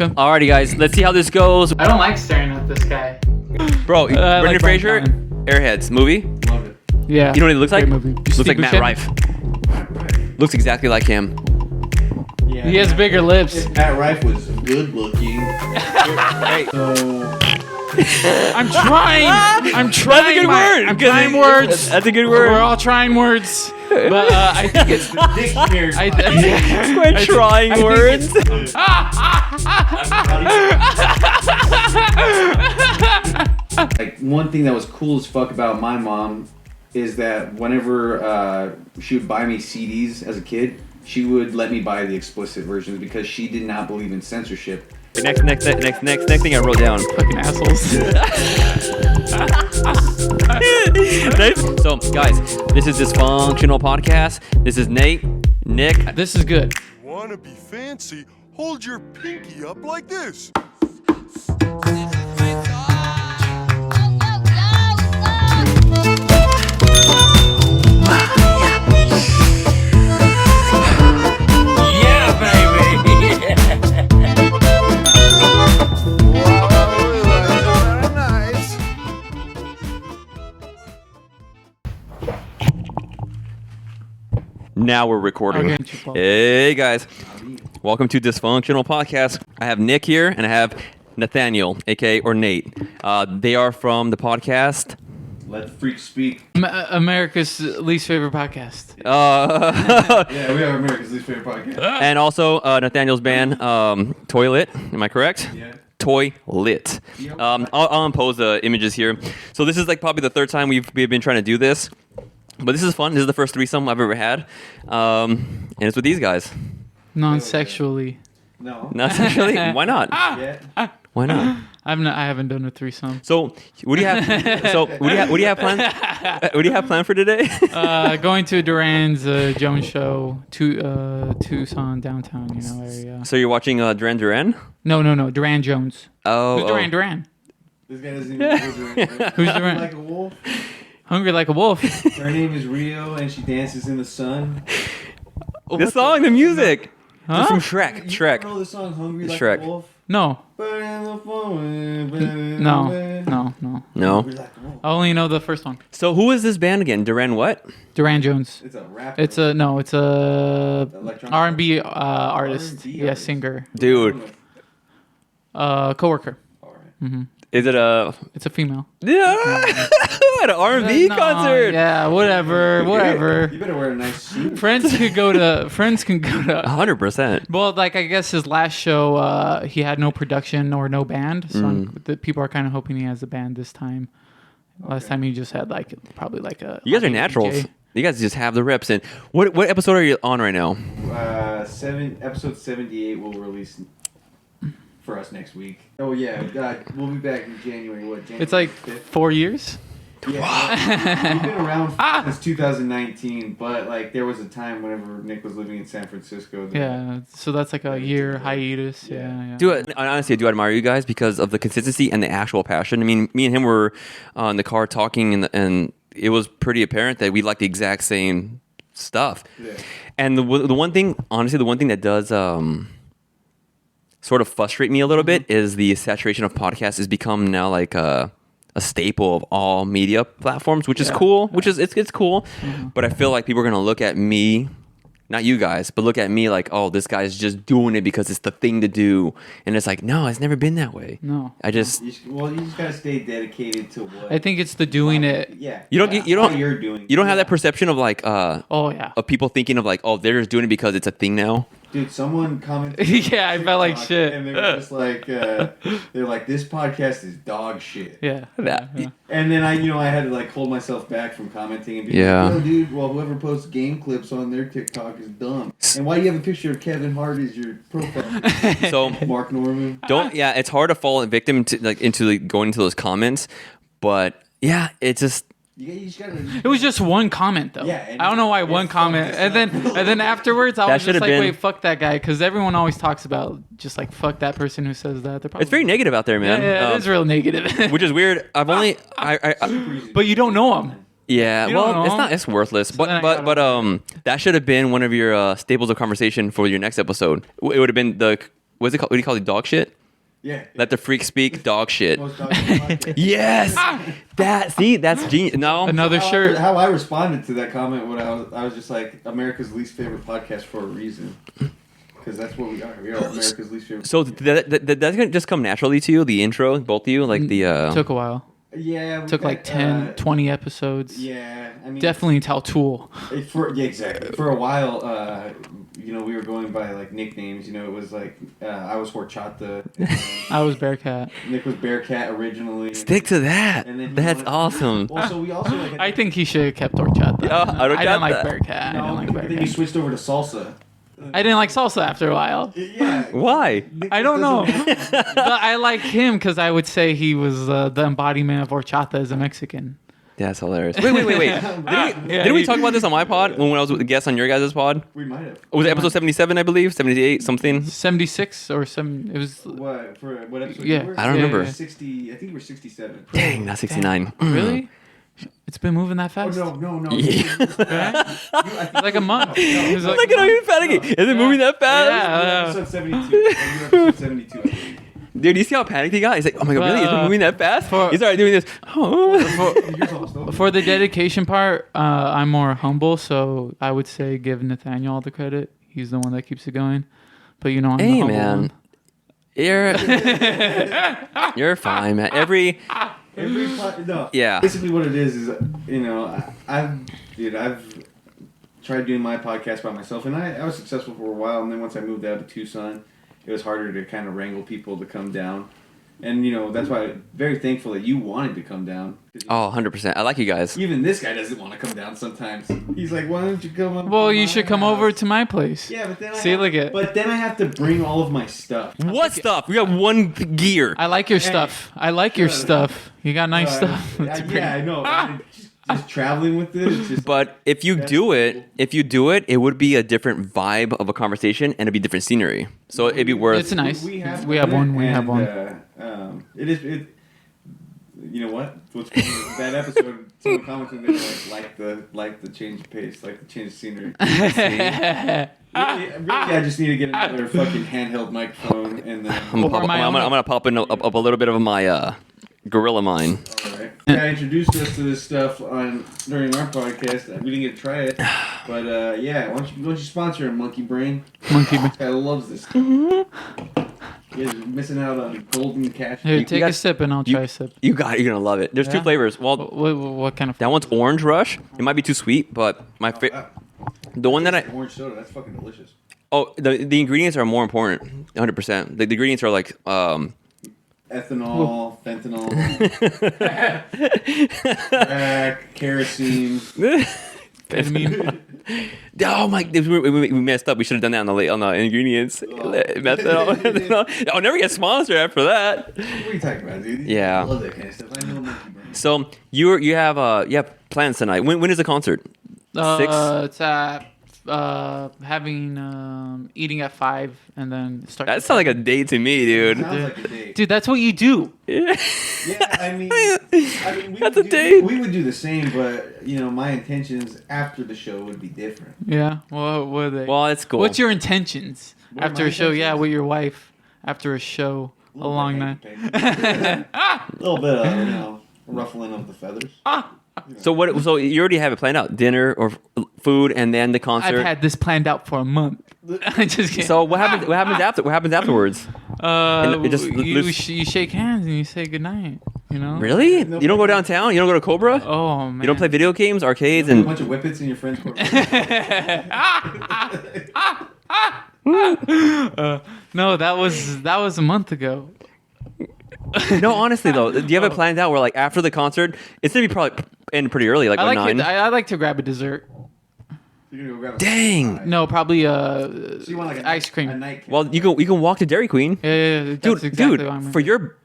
Alrighty, guys, let's see how this goes. I don't like staring at this guy. Bro, Brendan like Fraser, Airheads movie. Love it. Yeah. You know what he looks like? Movie. Looks like Matt Rife. Looks exactly like him. Yeah, He has bigger lips. Matt Rife was good looking. Hey. I'm trying. I'm trying. That's a good word. I'm trying words. That's a good word. We're all trying words. But I think it's The dictionary. We're trying words. Like, one thing that was cool as fuck about my mom is that whenever she would buy me CDs as a kid, she would let me buy the explicit versions because she did not believe in censorship. Next thing I wrote down. Fucking assholes. So, guys, this is Dysfunctional Podcast. This is Nate, Nick. This is good. Want to be fancy? Hold your pinky up like this. Now we're recording. Okay. Hey, guys. Welcome to Dysfunctional Podcast. I have Nick here, and I have Nathaniel, a.k.a. or Nate. They are from the podcast. Let the freak speak. America's least favorite podcast. Yeah, we are America's least favorite podcast. And also Nathaniel's band, Toilet. Am I correct? Yeah. Toilet. I'll impose the images here. So this is like probably the third time we've been trying to do this. But this is fun. This is the first threesome I've ever had. And it's with these guys. Non-sexually. No. Not sexually? Why not? Yeah. Why not? I haven't done a threesome. So what do you have? What do you have planned? What do you have planned for today? Going to Duran's Jones show, Tucson downtown, area. So you're watching Duran Duran? No, Duran Jones. Oh, Who's Duran? This guy doesn't even know who's Duran. Who's Duran? Like a wolf. Hungry like a wolf. Her name is Rio, and she dances in the sun. The song, the music. Huh? It's from Shrek. You Shrek. know the song "Hungry Like Shrek. a Wolf"? No. No. No. I only know the first one. So who is this band again? Duran what? Duran Jones. It's a rapper. It's a Electronic R&B artist. R&B Yeah, artist. singer. Dude, Coworker. All right. is it a It's a female. at an R&B No, concert? Yeah, whatever. You better wear a nice suit. Friends can go to. 100%. Well, like I guess his last show, he had no production or no band, so the people are kind of hoping he has a band this time. Last time he just had probably a. You guys are naturals. DJ. You guys just have the reps. And what episode are you on right now? Episode 78 will release for us next week. Oh yeah, God, we'll be back in January. What? January It's like 5th? 4 years. Yeah, we've been around since 2019, but there was a time whenever Nick was living in San Francisco. that- Yeah, so that's like a year hiatus. Yeah. Honestly, I do admire you guys because of the consistency and the actual passion. I mean, me and him were in the car talking, and it was pretty apparent that we like the exact same stuff. Yeah. And the one thing, honestly, the one thing that does sort of frustrate me a little bit is the saturation of podcasts has become now like a staple of all media platforms, which is cool. Which is it's cool, but I feel like people are gonna look at me, not you guys, but look at me like, oh, this guy's just doing it because it's the thing to do, and it's like, no, it's never been that way. No. I just You just gotta stay dedicated to what. I think it's the doing it. Yeah. you don't how you're doing. you don't have that perception of like Oh yeah. of people thinking of like, oh, they're just doing it because it's a thing now. Dude, someone commented. Yeah, I felt like TikTok, shit. And they were just like, they're like, this podcast is dog shit. Yeah. That- yeah. And then I had to hold myself back from commenting and be Yeah. like, no, dude, well, whoever posts game clips on their TikTok is dumb. And why do you have a picture of Kevin Hart as your profile? So Mark Norman. it's hard to fall victim to into going into those comments, but yeah, it's just. You just gotta. It was just one comment though. Yeah, and I don't know why it one fucked comment, us and up. then afterwards I That was just should've like, been- wait, fuck that guy, because everyone always talks about just like fuck that person who says that. They're probably, It's very negative out there, man. Yeah, it is real negative. Which is weird. I've only But you don't know him. yeah. You don't Well, it's know. not. It's worthless. then I But that should have been one of your staples of conversation for your next episode. It would have been what's it called? What do you call it? Dog shit? Yeah. Let the freak speak. Dog shit. Most dog shit podcast. Yes. That's genius. No. Another shirt. How I responded to that comment when I was just like, America's least favorite podcast for a reason. Because that's what we are. We are America's least favorite. So that's gonna just come naturally to you, the intro, both of you, like the. Took a while. Yeah. Took like 10, 20 episodes. Yeah. I mean, Definitely tell Tool. Exactly. For a while, we were going by like nicknames. It was like I was Horchata. I was Bearcat. Nick was Bearcat originally. Stick to that. And then That's awesome. Well, so we also like. I think he should have kept Horchata. Yeah, I didn't like that. Bearcat. No, I didn't like but then you Bearcat. switched over to salsa. I didn't like salsa after a while. Yeah. Why? Nick I don't know. doesn't- But I like him because I would say he was the embodiment of horchata as a Mexican. That's hilarious. Wait. Didn't we talk about this on my pod when I was with the guest on your guys' pod? We might have. Was it episode 77, I believe? 78, something? 76 or some. It was. What episode? Yeah. You were? I don't remember. 60. I think you were 67. Dang, not 69. Really? It's been moving that Oh fast? no. Yeah. Like a month. It was Look at how you're panicking. Is it moving that fast? Yeah. Episode 72. You were episode 72. I believe. Dude, you see how panicked he got? He's like, oh my god, really? Is it moving that fast? for- He's already doing this. Oh. Yours almost over. For the dedication part, I'm more humble, so I would say give Nathaniel all the credit. He's the one that keeps it going. But I'm the Hey, humble man. one. You're fine, man. No. Yeah. Basically, what it is I've tried doing my podcast by myself, and I was successful for a while. And then once I moved out to Tucson, it was harder to kind of wrangle people to come down. And that's why I'm very thankful that you wanted to come down. Oh, 100%. I like you guys. Even this guy doesn't want to come down sometimes. He's like, "Why don't you come up?" Well, to you my should come house?" over to my place. Yeah, but then But then I have to bring all of my stuff. What stuff? We got one gear. I like your stuff. I like your stuff. You got nice stuff. to bring. Yeah, I know. Just traveling with it. It's just But if you do it, it would be a different vibe of a conversation and it'd be different scenery. So it'd be worth. It's nice. We have one. We and, have one. It is. You know what? What's funny is that episode? Someone commented they like the change of pace, like the change of scenery. Really, I just need to get another fucking handheld microphone and then. I'm gonna pop in up a little bit of my gorilla mine. Alright. I introduced us to this stuff during our podcast. We didn't get to try it, but why don't you sponsor him, Monkey Brain? Monkey. This guy loves this. You guys are missing out on golden cash. Here, You take got- a sip and I'll try a sip. You're gonna love it. There's two Yeah? flavors. Well, What kind of? that one's Orange Rush. It might be too sweet, but the one that I Orange soda, that's fucking delicious. the ingredients are more important. 100%. The ingredients are like Ethanol, fentanyl, crack, kerosene. Ketamine. Oh my! We messed up. We should have done that on the ingredients. Methanol. I'll never get sponsored after that. What are you talking about, dude? Yeah. I love that kind of stuff. I know Monkey Brain. So you have plans tonight. When is the concert? 6? It's at eating at 5 and then start. That sounds like a date to me, dude. Sounds like a date. Dude, that's what you do. Yeah, I mean That's a date. We would do the same, but my intentions after the show would be different. Yeah. Well, what are they? Well, it's cool. What's your intentions What are after my a show? Yeah, intentions? with your wife after a show, a long night. A little bit of ruffling of the feathers. So what? So you already have it planned out: dinner or food, and then the concert. I've had this planned out for a month. I just can't. So what happens? What happens after? What happens afterwards? And it just you shake hands and you say goodnight. Really? You don't go downtown? You don't go to Cobra? Oh man. You don't play video games, arcades, A and bunch of whippets in your friend's court. No, that was a month ago. no. Honestly, though, do you have it planned out where like after the concert, it's gonna be probably end pretty early, like I like 9. I like to grab a dessert. You're gonna go grab a Dang. No, probably So you want like ice cream. A nightcap. Well, you can walk to Dairy Queen. Yeah, that's exactly what I'm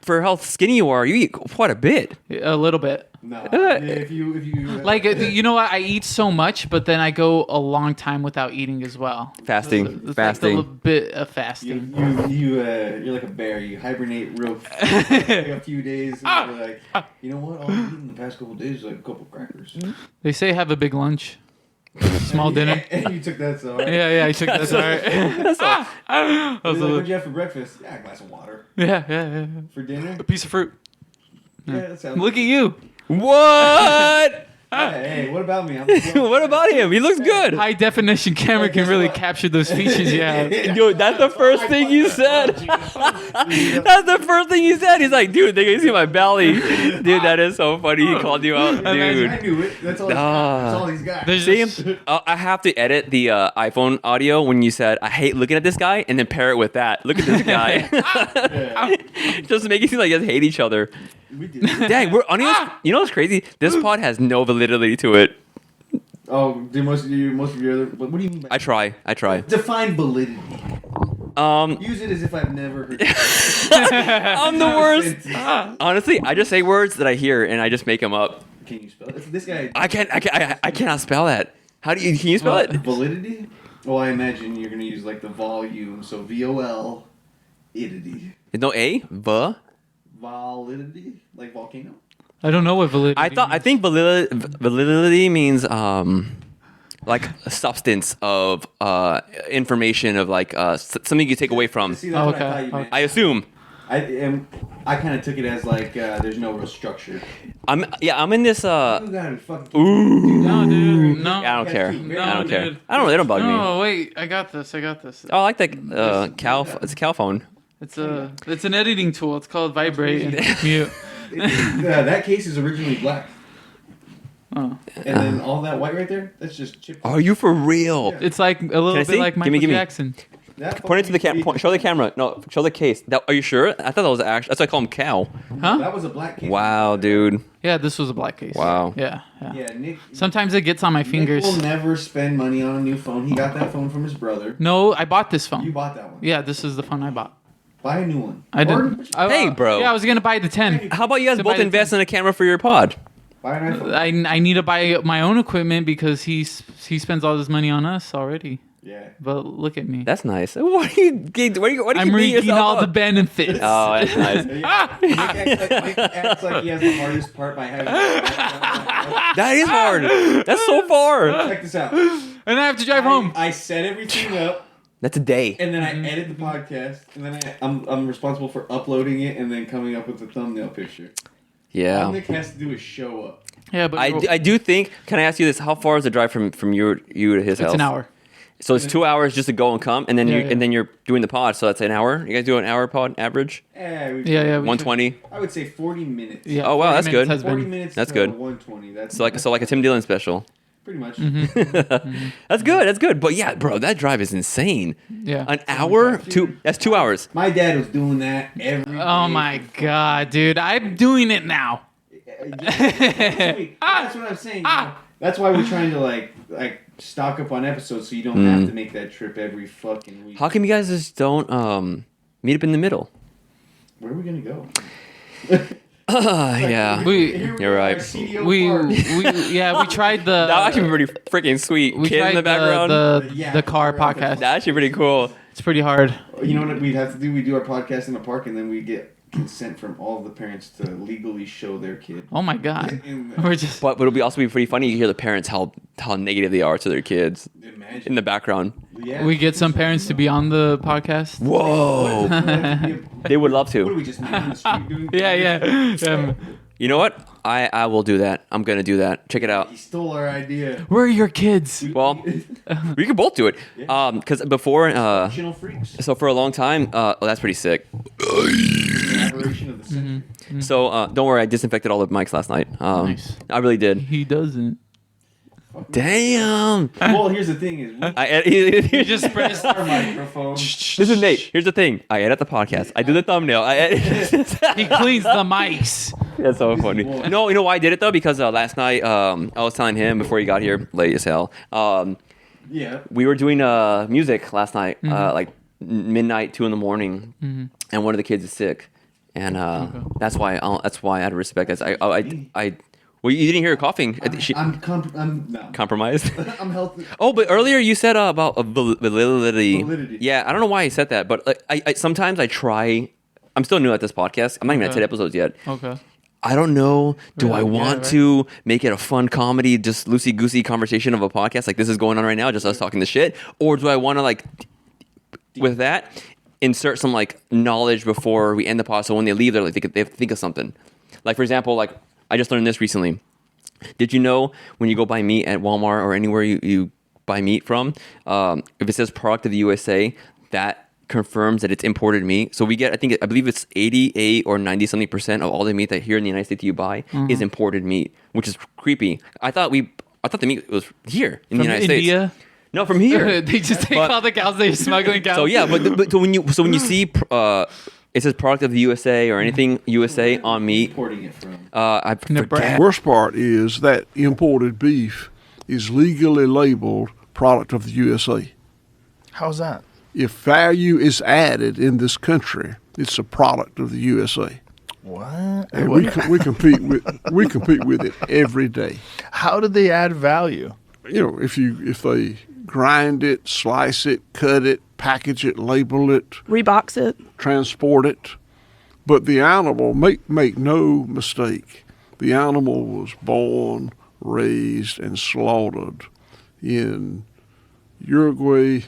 For how skinny you are, you eat quite a bit. a little bit. No. If you Like you know what? I eat so much, but then I go a long time without eating as well. Fasting, It's fasting. like a little bit of fasting. you're like a bear. You hibernate real like a few days, and you're like, you know what? All I've eaten the past couple of days is like a couple crackers. They say have a big lunch. Small dinner. And you took that, so. Yeah, I took that. Sorry. What'd you have for breakfast? Yeah, a glass of water. Yeah. For dinner? A piece of fruit. Yeah, that sounds Look at you. What? Hey, what about me? What about him? He looks good. High definition camera can really capture those features you have. Dude, that's the first thing you said. That's the first thing he said. He's like, dude, they can see my belly. Dude, that is so funny. He called you out, I dude. knew it. That's all he's got. There's See, just- I have to edit the iPhone audio when you said, I hate looking at this guy, and then pair it with that. Look at this guy. Just to make it seem like you guys hate each other. We did. Dang, you know what's crazy? This pod has no validity to it. Oh, do most of your other... What do you mean by... I try. Define validity. Use it as if I've never heard it. I'm the worst. Honestly, I just say words that I hear, and I just make them up. Can you spell it? This guy... I cannot spell that. Can you spell it? Validity? Well, I imagine you're going to use like the volume, so VOL, idity. No A? Validity? Like volcano? I don't know what validity I think validity means like a substance of information of like something you take away from. See, that's what I Okay. thought you meant. I assume. I kind of took it as like there's no real structure. I'm in this You gotta fucking... ooh. No, dude. No. I don't care. No, I don't care. dude. I don't know. They don't bug me. No, wait. I got this. Oh, I like that cow. It's a cow phone. It's an editing tool. It's called Vibrate and Mute. That case is originally black. Oh. And then all that white right there, that's just chipped. Are you for real? Yeah. It's like a little bit see? like Gimme, Michael gimme. Jackson. Point it to the camera. Show the camera. No, show the case. Are you sure? I thought that was actually. That's why I call him cow. Huh? That was a black case. Wow, dude. Yeah, this was a black case. Wow. Yeah. Yeah, Nick. Sometimes it gets on my fingers. Nick will never spend money on a new phone. He got that phone from his brother. No, I bought this You phone. bought that one. Yeah, this is the phone I bought. Buy a new one. I didn't. Hey, bro. Yeah, I was gonna buy the 10. How about you guys To both buy the invest in a camera for your pod? Buy an iPhone. I need to buy my own equipment because he spends all this money on us already. Yeah. But look at me. That's nice. What are you? What are you I'm beating reaping yourself all up? the benefits. Oh, that's nice. Nick acts like he has the hardest part by having. That is hard. That's so far. Check this out. And I have to drive home. I set everything up, That's a day. and then I edit the podcast, and then I'm responsible for uploading it, and then coming up with the thumbnail picture. All Yeah. Nick has to do is show up. Yeah, but I do think. Can I ask you this? How far is the drive from you to his house? it's an hour. So it's 2 hours just to go and come, and then Yeah, you yeah. and then you're doing the pod. So that's an hour. You guys do an hour pod average. Yeah, yeah. we 120. I would say 40 minutes. Yeah, Oh, wow, 40 that's minutes good. has 40 been- minutes. That's to good. 120. That's So like a Tim Dillon special. pretty much. That's good. That's good. But yeah, bro, that drive is insane. Yeah. An hour? That's 2 hours. My dad was doing that every. Oh day my for- god, dude! I'm doing it now. That's what I'm saying. You know? That's why we're trying to like stock up on episodes so you don't have to make that trip every fucking week. How come you guys just don't meet up in the middle? Where are we gonna go? Yeah. Here You're are, right. CDO We park. we tried the. That would actually be pretty freaking sweet. we Kid tried in the background. Yeah, the car we're out there. podcast. That's actually pretty cool. It's pretty hard. You know what we'd have to do? We do our podcast in the park, and then we get consent from all of the parents to legally show their kid. Oh my god, In the- we're just. But it'll be also be pretty funny to hear the parents how negative they are to their kids in Imagine. the background. Yeah. We get some parents to be on the podcast. Whoa. They would love What are to. we just meeting on the street doing? Yeah. You know what? I will do that. I'm gonna do that. Check it out. He stole our idea. Where are your kids? Well, we can both do it. Because before, Functional freaks. so for a long time, that's pretty sick. Collaboration of the century. So don't worry, I disinfected all the mics last night. Nice. I really did. He doesn't. Damn. Well, here's the thing: is He just pressed. our microphone. Listen, Nate. Here's the thing. I edit the podcast. I do the thumbnail. He cleans the mics. That's so funny. boy. No, you know why I did it though? Because last night I was telling him before he got here, late as hell. Yeah. We were doing music last night, like midnight, 2 a.m, and one of the kids is sick, and that's why out of respect, well, you didn't hear her coughing. I'm no. Compromised. I'm healthy. Oh, but earlier you said about validity. Validity. Yeah, I don't know why I said that, but I sometimes I try. I'm still new at this podcast. I'm not even at Okay. 10 episodes yet. Okay. I don't know. Do Really? I want right. to make it a fun comedy, just loosey-goosey conversation of a podcast like this is going on right now, just us talking the shit? Or do I want to, like, with that, insert some, like, knowledge before we end the pod so when they leave, they're like, they have to think of something. Like, for example, like, I just learned this recently. Did you know when you go buy meat at Walmart or anywhere you buy meat from, if it says product of the USA, that confirms that it's imported meat. So we get, I believe it's 88 or 90 something percent of all the meat that here in the United States you buy is imported meat, which is creepy. I thought the meat was here in the United India? States. No, from here. They just take all the cows. They're smuggling cows. So yeah, but so when you see it says product of the USA or anything USA on meat, Importing it from. I Nebraska. forget. Worst part is that imported beef is legally labeled product of the USA. How's that? If value is added in this country, it's a product of the USA. What? And we compete with it every day. How did they add value? You know, if they grind it, slice it, cut it, package it, label it, Rebox it. transport it. But the animal, make no mistake, the animal was born, raised, and slaughtered in Uruguay,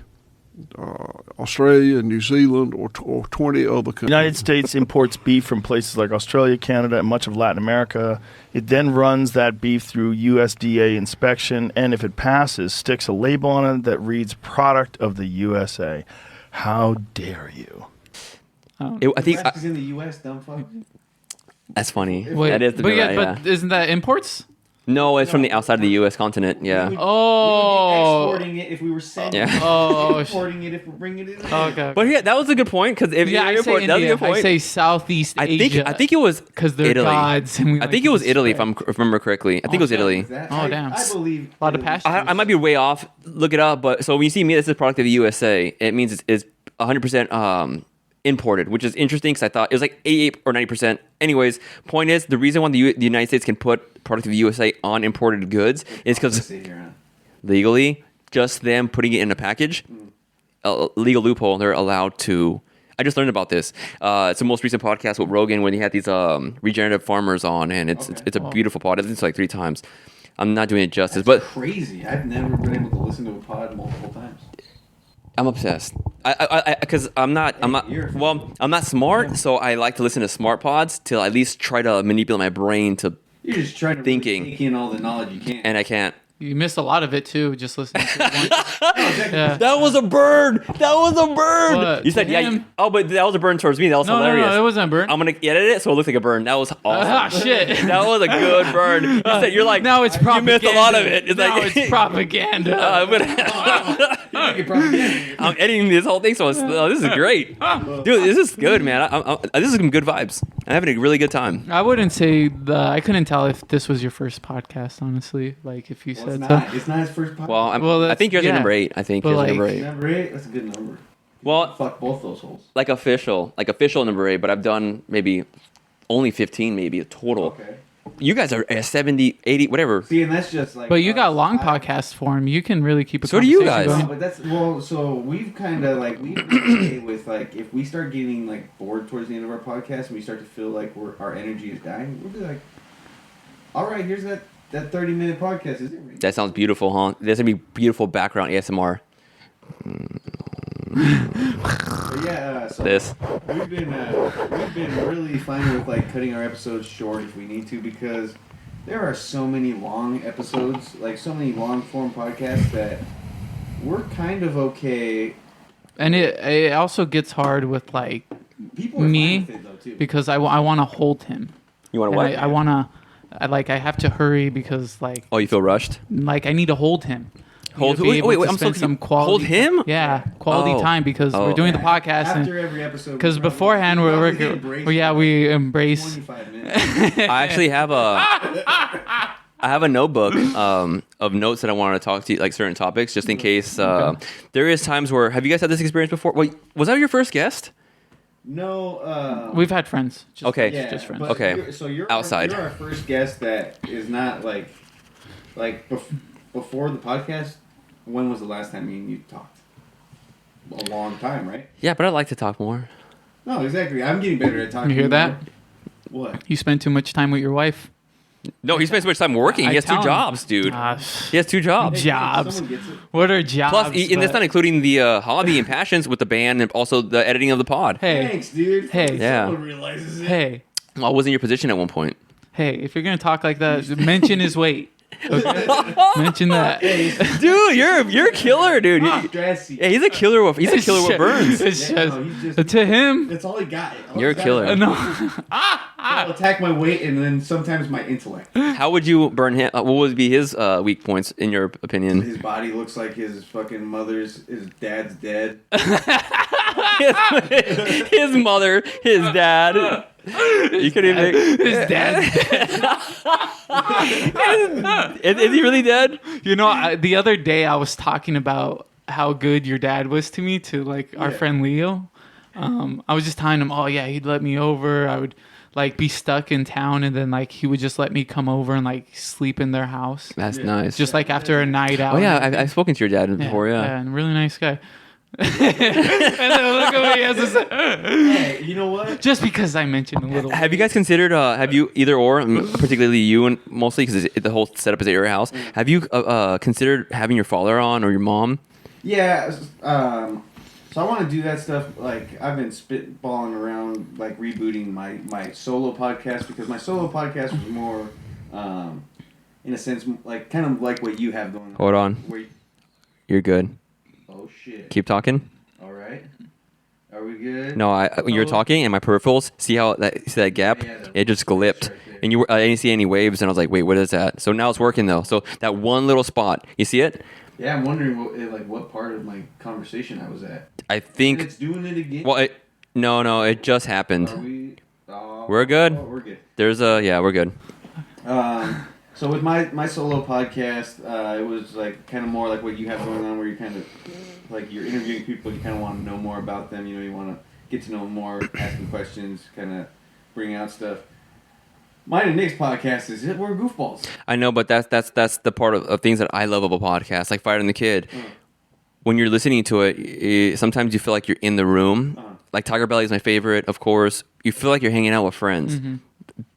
Australia, New Zealand, or 20 other countries. The United States imports beef from places like Australia, Canada, and much of Latin America. It then runs that beef through USDA inspection, and if it passes, sticks a label on it that reads product of the USA. How dare you? I think Nebraska's in the U.S., dumb fuck. that's funny. Wait, That is the but right, yeah. but isn't that imports? No, it's from the outside of the U.S. continent. Yeah. We would Oh. be exporting it if we were sending Yeah. it. Oh, Importing it if we're bringing it in. Okay. But yeah, that was a good point because if Yeah, I you're say import, that was a India. good point. I say Southeast Asia. I think it was because they're Italy. gods. And we I like think to it was Italy if respect. I remember correctly. I think it was Italy. Oh, damn. I believe A lot of Italy. passion. I might be way off. Look it up. But so when you see me, this is a product of the USA. It means it's 100% imported, which is interesting because I thought it was like 88 or 90%. Anyways, point is the reason why the United States can put product of the USA on imported goods is because legally, just them putting it in a package, a legal loophole, they're allowed to. I just learned about this. It's the most recent podcast with Rogan when he had these regenerative farmers on, and it's a beautiful pod. I think it's like 3 times. I'm not doing it justice, but Crazy. I've never been able to listen to a pod multiple times. I'm obsessed. Because I'm not smart, so I like to listen to smart pods to at least try to manipulate my brain to, You're just trying to Thinking. take in all the knowledge you can. and I can't. You missed a lot of it too, just listening to it once. Yeah. That was a bird. That was a bird. What, You said to yeah. him? Oh, but that was a burn towards me. That was hilarious. No, it wasn't a burn. I'm gonna edit it so it looks like a burn. That was awesome. Ah, shit. That was a good burn. You said you're like Now it's you propaganda. missed a lot of it. It's now like it's propaganda. I'm editing this whole thing, so this is great, dude. This is good, man. This is some good vibes. I'm having a really good time. I wouldn't say I couldn't tell if this was your first podcast, honestly. Like if you Well, said it's so. not. It's not his first podcast. Well, Well, I think yours yeah. are number 8. I think But yours are like- number 8. Number 8. That's a good number. Well, Fuck both those holes. like official number 8, but I've done maybe only 15, maybe a total. Okay. You guys are at 70, 80, whatever. See, and that's just like. But you got long I- podcast form. You can really keep a So do you conversation guys. No, going. but that's so we've kind of like we've been okay with like if we start getting like bored towards the end of our podcast and we start to feel like our energy is dying, we'll be like, all right, here's that 30-minute podcast. Is it? That sounds beautiful, huh? There's gonna be beautiful background ASMR. But yeah, so This. we've been really fine with like cutting our episodes short if we need to because there are so many long episodes, like so many long form podcasts that we're kind of okay. And it also gets hard with like People are Me? fine with it though too. because I want to hold him. You want to And what? I want to. I have to hurry because like Oh, you feel rushed? I need to hold him. I need Hold to be wait, able wait, to I'm so spend some confused. quality. Hold him? Yeah, quality Oh. time because Oh. we're doing the podcast After and every episode. because we beforehand we embrace. 25 minutes. I actually have I have a notebook of notes that I want to talk to you, like certain topics, just in case. There is times where have you guys had this experience before? Wait, was that your first guest? No. We've had friends. Just, Okay. Yeah, just friends. but Okay. you're Outside. You're our first guest that is not before the podcast. When was the last time me and you talked? A long time, right? Yeah, but I'd like to talk more. No, exactly. I'm getting better at talking. You hear that? What? You spend too much time with your wife. No, he spends so much time working. I He has 2 tell him. jobs, dude. He has 2 jobs. Jobs. Someone gets it. What are jobs? Plus, and that's but- not including the hobby and passions with the band and also the editing of the pod. Hey, Thanks, dude. Hey. Yeah. Someone realizes it. hey, Well, I was in your position at one point. hey! If you're gonna talk like that, mention his weight. Okay? Mention that. Dude, you're a killer, dude. He's dressy. Yeah, he's a killer with burns. It's Yeah, just, no, he's just- to him. That's all he got. All You're he a got killer. is- No. I'll attack my weight and then sometimes my intellect. How would you burn him? What would be his weak points in your opinion? His body looks like his fucking his dad's dead. His mother, his dad. You could even. His dad. Is he really dead? You know, the other day I was talking about how good your dad was to me, to like our friend Leo. I was just telling him, oh yeah, he'd let me over. I would like be stuck in town, and then like he would just let me come over and like sleep in their house, That's nice. just like after a night out. Oh yeah, I've spoken to your dad before. Yeah. and really nice guy. And then look at what he has to say. Hey, you know what? Just because I mentioned a little. Have you guys considered? Have you either or, particularly you and mostly because the whole setup is at your house? Have you considered having your father on or your mom? Yeah. So I want to do that stuff. Like I've been spitballing around, like rebooting my solo podcast because my solo podcast was more, in a sense, like kind of like what you have going on. Hold on, Where you're good. oh shit. Keep talking. All right. Are we good? No, when you were talking and my peripherals, see that gap? Yeah, It just glipped, right there. and I didn't see any waves, and I was like, wait, what is that? So now it's working though. So that one little spot, you see it? Yeah, I'm wondering what part of my conversation I was at. I And think. it's doing it again. Well, no, it just Are happened. we? We're good. Oh, we're good. We're good. So with my solo podcast, it was like kind of more like what you have going on, where you kind of like you're interviewing people, you kind of want to know more about them. You know, you want to get to know them more, asking questions, kind of bring out stuff. Mine and Nick's podcast is we're goofballs. I know, but that's the part of things that I love of a podcast, like Fighting the Kid. When you're listening to it, sometimes you feel like you're in the room. Like Tiger Belly is my favorite, of course. You feel like you're hanging out with friends. Mm-hmm.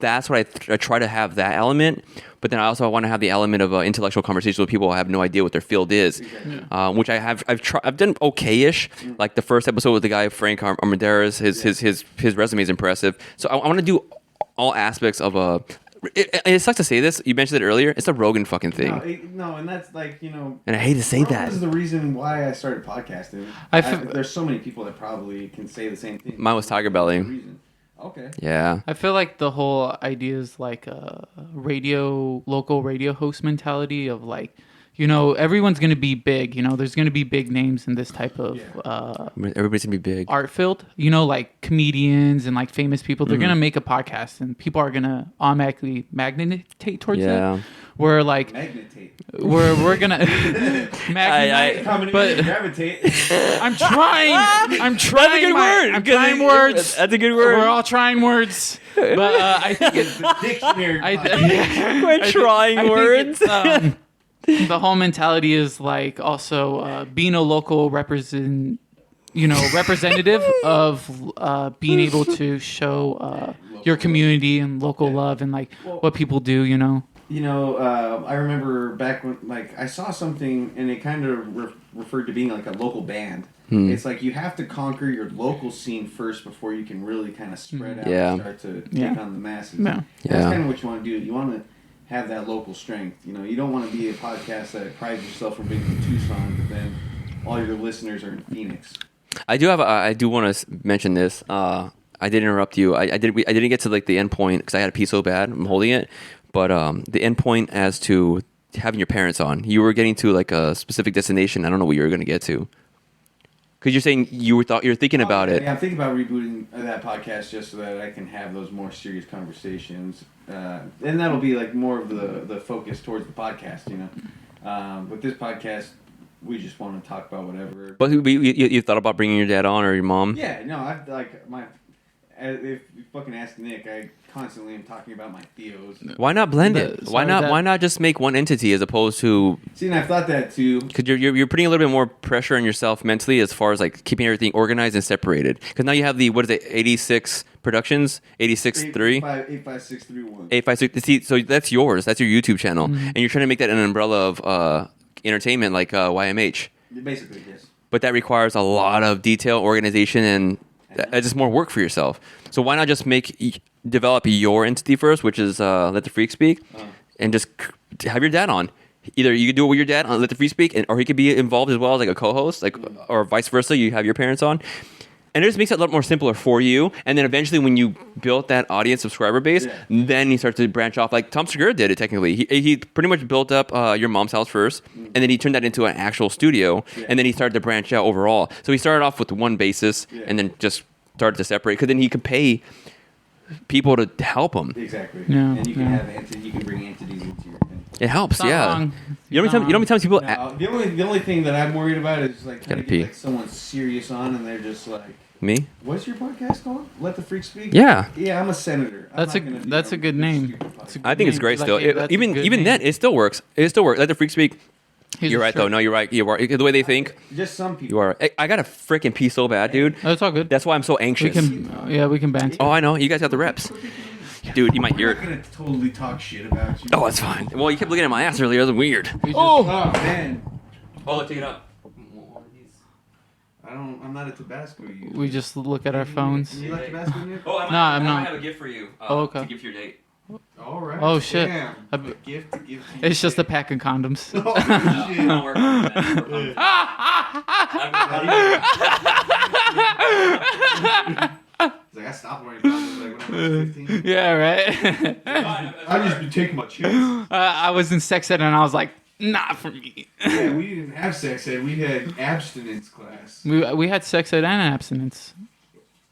That's what I try to have that element, but then I also want to have the element of intellectual conversation with people who have no idea what their field is, which I've done okay-ish. Like the first episode with the guy Frank Armendariz, his resume is impressive. So I want to do all aspects of a. It sucks to say this. You mentioned it earlier. It's a Rogan fucking thing. No, and that's like and I hate to say that. This is the reason why I started podcasting. There's so many people that probably can say the same thing. Mine was Tiger Belly. Reason. Okay. Yeah. I feel like the whole idea is like a local radio host mentality of like, everyone's going to be big. There's going to be big names in this type of Everybody's gonna be big. art field. Like comedians and like famous people. They're going to make a podcast and people are going to automatically magnetate towards that. We're like, Magnetate. we're going to magnetize. But Gravitate. I'm trying. That's a good word. I'm trying words. That's a good word. We're all trying words. But I think it's Dictionary. We're trying I think words. it's, the whole mentality is like also being a local representative of being able to show your community and local love and like what people do. I remember back when I saw something and it kind of referred to being like a local band. It's like you have to conquer your local scene first before you can really kind of spread out and start to take on the masses. Yeah. That's kind of what you want to do. You want to have that local strength. You don't want to be a podcast that prides yourself from being from Tucson, but then all your listeners are in Phoenix. I do want to mention this. I did interrupt you. I didn't get to like the end point because I had a pee so bad. I'm holding it, but the end point as to having your parents on, you were getting to like a specific destination. I don't know what you were going to get to. Because you're saying you're thinking about it. Yeah, I'm thinking about rebooting that podcast just so that I can have those more serious conversations, and that'll be like more of the focus towards the podcast. With this podcast, we just want to talk about whatever. But you thought about bringing your dad on or your mom? Yeah, no, I've if you fucking ask Nick, I constantly am talking about my Theos. Why not blend it? Why not just make one entity as opposed to? See, and I've thought that too. Because you're putting a little bit more pressure on yourself mentally as far as like keeping everything organized and separated. Because now you have the 86 Productions, 86.3. 85631. 856. See, so that's yours. That's your YouTube channel, and you're trying to make that an umbrella of entertainment like YMH. Basically, yes. But that requires a lot of detail, organization, and it's just more work for yourself. So why not just develop your entity first, which is Let the Freak Speak, and just have your dad on. Either you could do it with your dad on Let the Freak Speak, or he could be involved as well as like a co-host, or vice versa. You have your parents on. And it just makes it a lot more simpler for you. And then eventually when you built that audience subscriber base, then you start to branch off. Like Tom Segura did it technically. He pretty much built up your mom's house first, and then he turned that into an actual studio, and then he started to branch out overall. So he started off with one basis, and then just started to separate, because then he could pay people to help him. Exactly. Yeah, and you can you can bring entities into your thing. It helps, Not yeah. wrong. You know how many times people... The only thing that I'm worried about is like trying to Gotta pee. get like someone serious on, and they're just like, Me? "What's your podcast called? Let the Freak Speak." Yeah. Yeah, I'm a senator. That's a good name. It's a good I think it's name. great Like, still. that's a Even good then, name. it still works. It still works. Let the Freak Speak. Here's You're a right, though. shirt. No, you're right. You are. The way they think, Just some people. you are. I got to freaking pee so bad, dude. Oh, it's all good. That's why I'm so We anxious. can, we can banter. Oh, I know. You guys got the reps. Dude, you might hear I'm it. not gonna totally talk shit about you. Oh, it's fine. Well, you kept looking at my ass earlier. That was weird. We just- Oh man. Oh, take it up. I'm not a Tabasco user. We just look at our phones. You like Tabasco, Nick? Oh, Nah, I'm not. have a gift for you. Oh, okay. To give to your date. All right. Oh, shit. Damn. I A b- gift to give to you. It's just a pack of condoms. Oh, shit. Don't work on that. It's like I stopped wearing condoms like when I was 15. Yeah, right. I just been taking my chance. I was in sex ed and I was like, not for me. Yeah, we didn't have sex ed. We had abstinence class. We had sex ed and abstinence.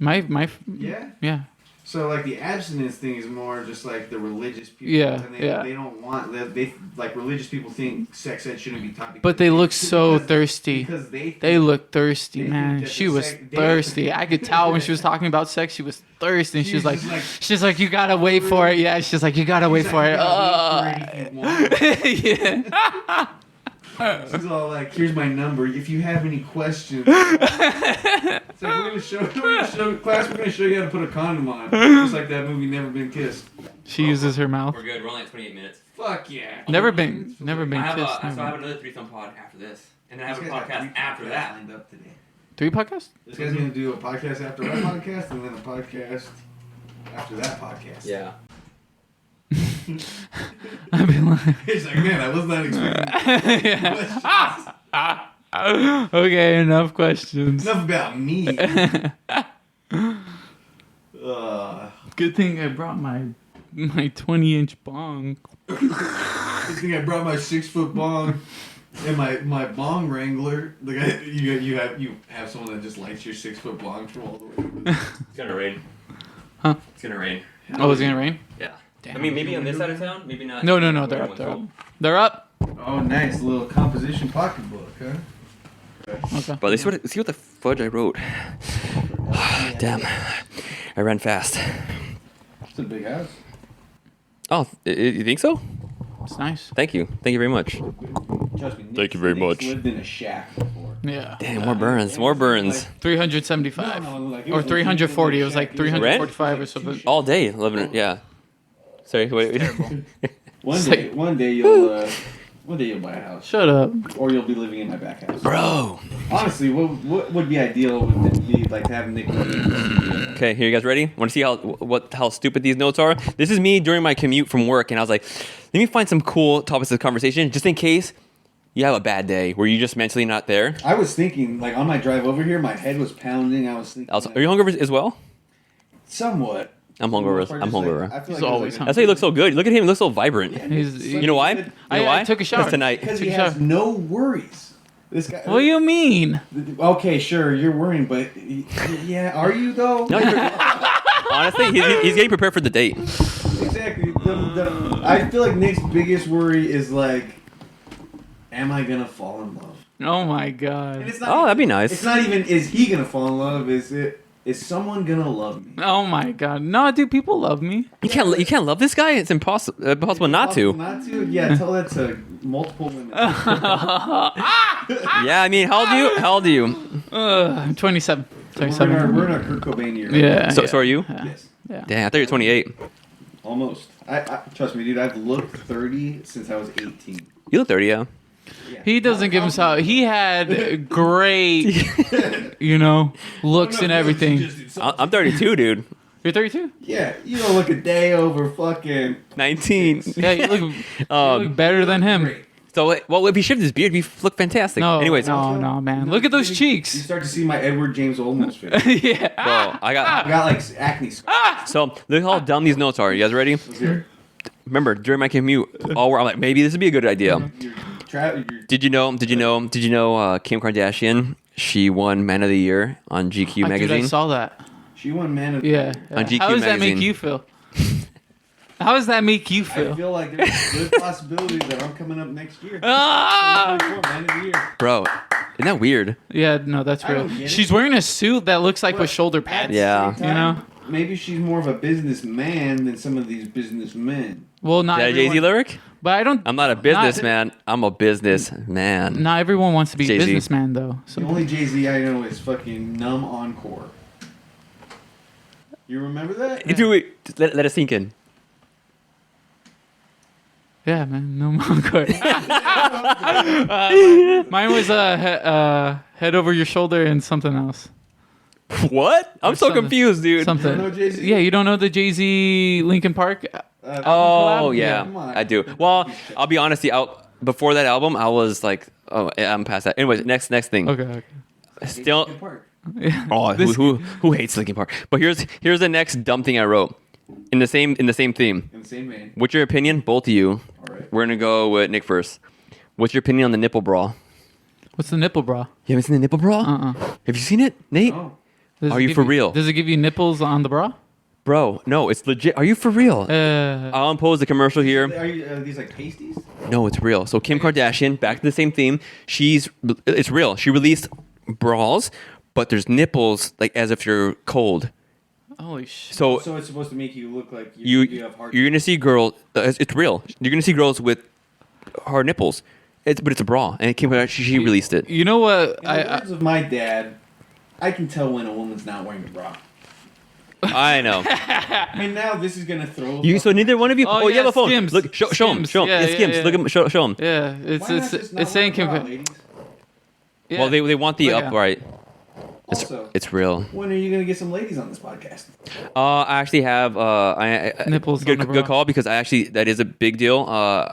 Yeah. Yeah. So like the abstinence thing is more just like the religious people. Yeah, And yeah. They don't want they like religious people think sex ed shouldn't be taught. But they look so thirsty. Because They look thirsty, They man. think that She the was sex- they- thirsty. I could tell when she was talking about sex, she was thirsty. And She she's was like, just like- she's like, you gotta wait for it. Yeah, she's like, you gotta wait for it. Yeah. She's all like, "Here's my number. If you have any questions." It's like, we're gonna show class. We're gonna show you how to put a condom on, just like that movie Never Been Kissed. She uses her mouth. We're good. We're only at 28 minutes. Fuck yeah. Never been kissed. I never. still have another threesome pod after this, and then I have a podcast after that. Lined up today. 3 podcasts? This guy's gonna do a podcast after that podcast, and then a podcast after that podcast. Yeah. I've been like, He's like, man, I was not expecting questions. okay, enough questions. Enough about me. Good thing I brought my 20-inch bong. Good thing I brought my 6-foot bong and my bong wrangler. The guy you have someone that just lights your 6-foot bong from all the way. It's gonna rain. Huh? It's gonna rain. Oh, it's gonna rain? Yeah. Damn. I mean, maybe on this side of town, maybe not. No, they're up. They're up. They're up. Oh, nice little composition pocketbook, huh? Okay. But let's see what the fudge I wrote. Damn. I ran fast. It's a big house. Oh, you think so? It's nice. Thank you. Thank you very much. Trust me. Thank you very much. Lived in a shack before. Yeah. Damn, more burns. More burns. 375. No, like, it Or was 340. It was shack. like 345 or Rent? something. All day, living it. Yeah. Sorry, wait. One day you'll buy a house, Shut up. or you'll be living in my back house. Bro. Honestly, what would be ideal would be like to have Nick in the studio. Okay, here you guys ready? Want to see how stupid these notes are? This is me during my commute from work, and I was like, let me find some cool topics of conversation, just in case you have a bad day where you're just mentally not there. I was thinking, like on my drive over here, my head was pounding. I was thinking, Are you hungover as well? somewhat. I'm hungover. I'm hungover. I feel He's like always there's, like, That's why he looks so good. Look at him. He looks so vibrant. He's, You know why? You know why? I took a shower. Because tonight. because Take he a has shower. no worries. This guy. What do you mean? Okay, sure, you're worrying, but yeah, are you though? No, honestly, he's getting prepared for the date. Exactly. I feel like Nick's biggest worry is like, am I gonna fall in love? Oh my And god. it's not Oh, that'd be It's nice. not even is he gonna fall in love? Is it? Is someone gonna love me? Oh my god, no, dude, people love me. You can't love this guy. It's impossible not to. Not to? Yeah, tell that to multiple women. Yeah, I mean, how old are you? I'm 27. 27. We're in our Kurt Cobain year. Yeah. So are you? Yes. Yeah. Damn, I thought you were 28. Almost. I trust me, dude. I've looked 30 since I was 18. You look 30, yeah. Yeah. He doesn't give himself. He had great, looks and everything. I'm 32, dude. You're 32. Yeah, you don't look a day over fucking 19. Yeah, you look better than him. great. So, well, if he shaved his beard, he'd look fantastic. No, Anyways, no, man. Look at those You cheeks. start to see my Edward James Olmos face. Yeah. bro, I got. like acne scars. So look how dumb these notes are. You guys ready? Let's hear it. Remember, during my commute, I'm like, maybe this would be a good idea. Did you know? Kim Kardashian? She won Man of the Year on GQ Dude, magazine. I saw that. She won Man of the Yeah. Year. On GQ How does that magazine. make you feel? How does that make you I feel? feel like there's a good possibility that I'm coming up next year. Ah! Man of the Year. Bro, isn't that weird? Yeah, no, that's I real. don't get it. She's wearing a suit that looks like But with shoulder at pads. the Yeah. same time, maybe she's more of a businessman than some of these businessmen. Well, Is not that a everyone, Jay-Z lyric? but I don't. I'm not a businessman. I'm a businessman. Not everyone wants to be a Jay-Z. businessman, though. So The only Jay-Z I know is fucking Numb Encore. You remember that? Dude, let it sink in. yeah, man, no more. Mine was head over your shoulder and something else. What? I'm so something. confused, dude. Something. You don't know Jay-Z? Yeah, you don't know the Jay-Z Linkin Park? Oh collab? yeah, Come on. I do. Well, I'll be honest. Before that album, I was like, oh, I'm past that. Anyways, next thing. Okay. Still, Linkin Park. oh, who hates Linkin Park? But here's the next dumb thing I wrote in the same theme. In the same vein. What's your opinion, both of you? All right. We're gonna go with Nick first. What's your opinion on the nipple bra? What's the nipple bra? You haven't seen the nipple bra? Have you seen it, Nate? Oh. Does Are it you give for real? Does it give you nipples on the bra? Bro, no, it's legit. Are you for real? I'll impose the commercial here. Are these like pasties? No, it's real. So Kim Kardashian, back to the same theme. It's real. She released bras, but there's nipples like as if you're cold. Holy shit. So So it's supposed to make you look like you you have hard. you're gonna see girls. It's real. You're gonna see girls with hard nipples. But it's a bra, and Kim Kardashian she released it. You know what? In the words of my dad, I can tell when a woman's not wearing a bra. I know. And now this is gonna throw. So neither one of you. Oh, Oh, you yeah, have a phone. Skims. Look, show him. Skims. Show him. Yeah, It's yeah, Skims. yeah. Look at show him. Yeah, Why not just not it's saying wear a bra, Kim. ladies? Yeah. Well, they want the Oh, yeah. upright. Also, It's real. when are you gonna get some ladies on this podcast? I actually have Nipples Good, on the good bra. call because that is a big deal.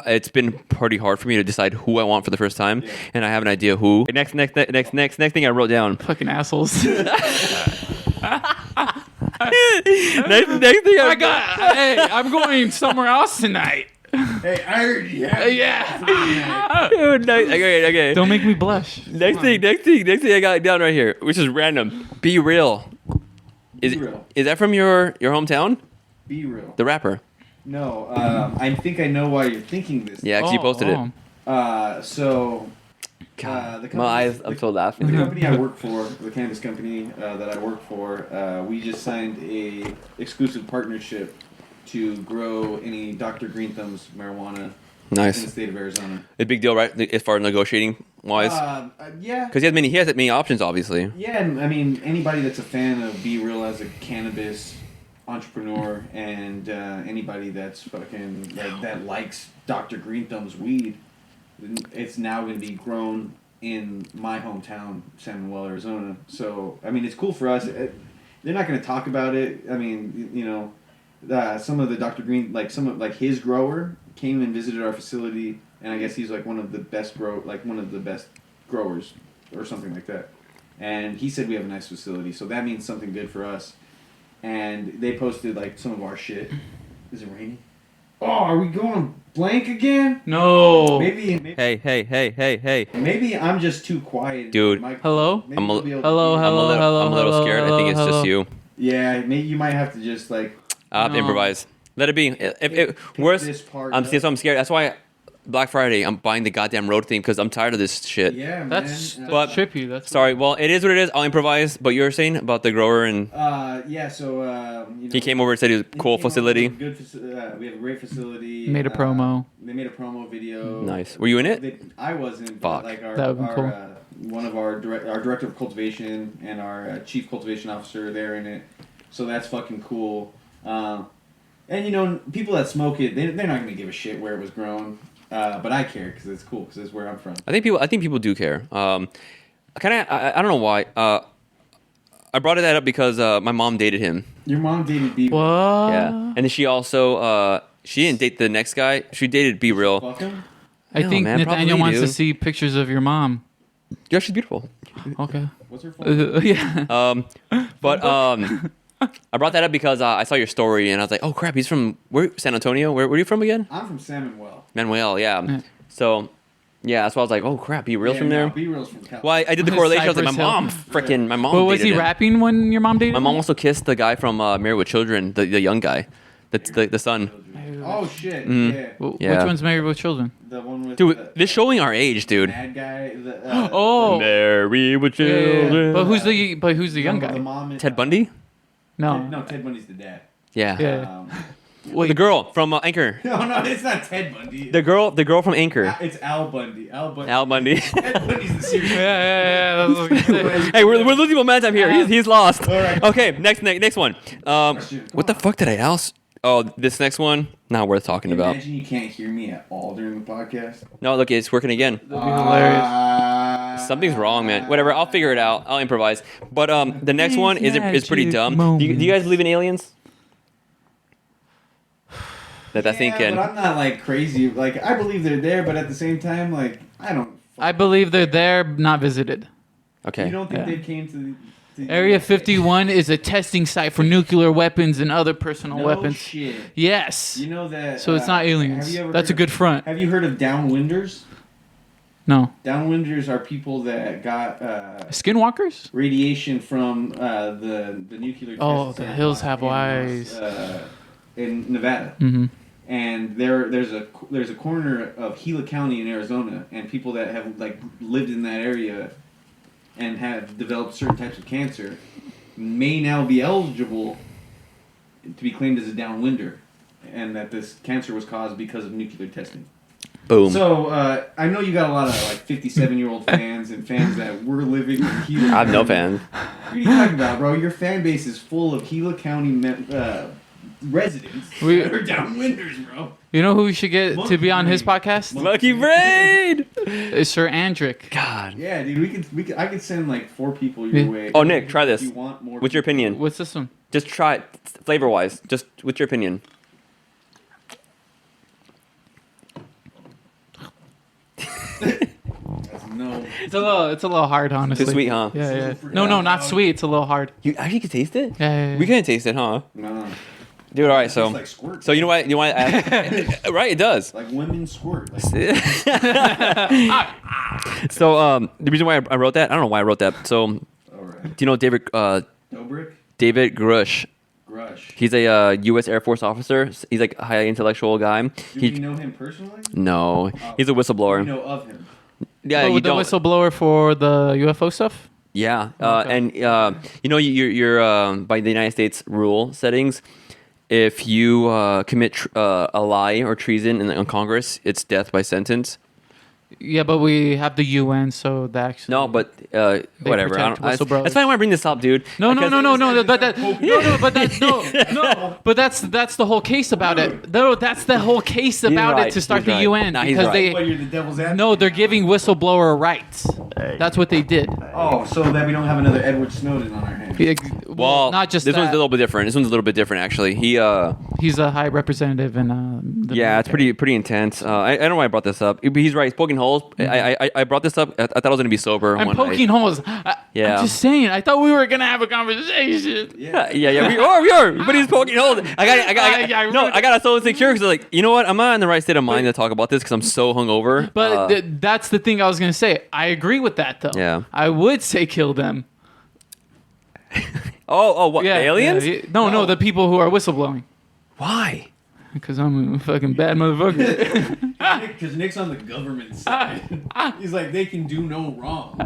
It's been pretty hard for me to decide who I want for the first time, and I have an idea who. Next thing I wrote down. Fucking assholes. next thing I got. Hey, I'm going somewhere else tonight. Hey, I heard you. Yeah. Okay. Don't make me blush. Next thing I got down right here, which is random. Be real. Be real. Is that from your hometown? Be real. The rapper. No, I think I know why you're thinking this. Yeah, actually posted it. So. God, the company- my eyes. I'm so laughing. The company I work for, the cannabis company that I work for, we just signed a exclusive partnership to grow any Dr. Green Thumb's marijuana in the Nice. state of Arizona. A big deal, right? As far as negotiating wise, Yeah. because he has many options, obviously. Yeah, and I mean, anybody that's a fan of Be Real as a cannabis entrepreneur and anybody that's fucking that likes Dr. Green Thumb's weed, it's now going to be grown in my hometown, San Manuel, Arizona. So, I mean, it's cool for us. They're not going to talk about it. I mean, you know, some of the Dr. Green, like his grower came and visited our facility, and I guess he's like one of the best growers or something like that. And he said we have a nice facility, so that means something good for us. And they posted like some of our shit. Is it raining? Oh, are we going blank again? No. Maybe. Hey. Maybe I'm just too quiet. Dude. Hello? Maybe I'm a- we'll be able to Hello, hear. hello. I'm a little scared. I think it's just you. Yeah, maybe you might have to just like. I'll have to No. improvise. Let it be. If pick worse, this part I'm up. so I'm scared. That's why Black Friday, I'm buying the goddamn road theme because I'm tired of this shit. Yeah, man. That's But- trippy. That's Sorry. Well, it is what it is. I'll improvise. But you were saying about the grower and yeah. So you know, he came over and said he was a cool he came over facility. with a good we have a great facility. Made a promo. They made a promo video. Nice. Were you in it? I wasn't. Fuck. But like our, That would've been our cool. one of our director of cultivation and our chief cultivation officer, they're in it. So that's fucking cool. And you know, people that smoke it, they're not gonna give a shit where it was grown. But I care because it's cool because it's where I'm from. I think people do care. I don't know why. I brought that up because my mom dated him. Your mom dated B. What? Yeah, and then she also she didn't date the next guy. She dated Be Real. Fuck him. I No, think man, Nathaniel probably, wants to dude. see pictures of your mom. Yeah, she's beautiful. Okay. What's her phone? Yeah. But I brought that up because I saw your story and I was like, oh crap, he's from San Antonio. Where are you from again? I'm from Salmonwell. Manuel, yeah. So, yeah, that's why I was like, oh crap, Be Real's from there. B-Real's from California. Well, I did the correlation. I was like, Cypress my mom But was dated he him. rapping when your mom dated My him? mom also kissed the guy from Married with Children, the young guy, the son. Oh shit! Mm. Yeah. Yeah. Which one's Married with Children? The one with Dude, the this showing our age, dude. bad guy. Oh. Married with Yeah, Children. But who's the young The guy? mom is, Ted Bundy? No. No, Ted Bundy's the dad. Yeah. Yeah. Wait, the girl from Anchor. No, it's not Ted Bundy. The girl from Anchor. It's Al Bundy. Al Bundy. Ted Bundy's the serious. Yeah. That's what I was gonna say. Hey, we're losing momentum here. He's lost. All right. Okay, next one. What the fuck did I else? Oh, this next one, not worth talking about. Imagine you can't hear me at all during the podcast. No, look, it's working again. That'd be hilarious. Something's wrong, man. Whatever, I'll figure it out. I'll improvise. But the next one is pretty dumb. Do you guys believe in aliens? That Yeah, thinking. but I'm not like crazy. Like I believe they're there, but at the same time, like I don't. I believe they're there, not visited. Okay. You don't think Yeah. they came to the Area US? 51 is a testing site for nuclear weapons and other personal No weapons. shit. Yes. You know that. So it's not aliens. have you ever That's a heard good front. Have you heard of downwinders? No. Downwinders are people that got Skinwalkers? radiation from the nuclear. Oh, test the site hills have in, eyes. In Nevada. Mm-hmm. And there's a corner of Gila County in Arizona, and people that have like lived in that area and have developed certain types of cancer may now be eligible to be claimed as a downwinder, and that this cancer was caused because of nuclear testing. Boom. So I know you got a lot of like 57-year-old fans and fans that were living in Gila. I have no County. fans. What are you talking about, bro? Your fan base is full of Gila County residents that are downwinders, bro. You know who we should get to be on his podcast? Lucky Braid! Is Sir Andrick. God. Yeah, dude, I could send like 4 people your Yeah. way. Oh, Nick, try this. If you want more What's your people. opinion? What's this one? Just try it, flavor-wise. Just what's your opinion? That's no. It's a little hard, honestly. It's sweet, huh? Yeah. So No, not sweet. It's a little hard. You actually can taste it? Yeah. We couldn't taste it, huh? No. Dude, all right, so It's like squirt. so you know what? Right, it does. Like women squirt. Like, So the reason why I wrote that, I don't know why I wrote that. So do all right. you know David Dobrik? Grush? Grush. He's a U.S. Air Force officer. He's like a high intellectual guy. Do He we know him personally? no, he's a We whistleblower. know of him. Yeah, Oh, you with the don't. whistleblower for the UFO stuff? Yeah, Okay. and you know you're by the United States rule settings. If you commit a lie or treason in Congress, it's death by sentence. Yeah, but we have the UN, so that actually. No, but whatever. protect whistleblowers. That's why I want to bring this up, dude. No, Because- but that's the whole case about it. No, that's the whole case about right, it to start he's the right. UN Nah, he's because right. What, you're the devil's advocate? no, they're giving whistleblower rights. Hey. That's what they did. Oh, so that we don't have another Edward Snowden on our hands. Well, not just this that. one's a little bit different. This one's a little bit different, actually. He's a high representative in the Yeah, it's pretty intense. I don't know why I brought this up. He's right. He's poking holes. I brought this up. I thought I was gonna be sober. I'm one poking night. holes. Yeah. I'm just saying. I thought we were gonna have a conversation. Yeah. We are. But he's poking holes. I got so insecure because like, you know what? I'm not in the right state of mind to talk about this because I'm so hungover. But that's the thing I was gonna say. I agree with that though. Yeah. I would say kill them. oh, what? Yeah, The aliens? yeah. No, the people who are whistleblowing. Why? Because I'm a fucking bad motherfucker. Because Nick's on the government side. He's like, they can do no wrong.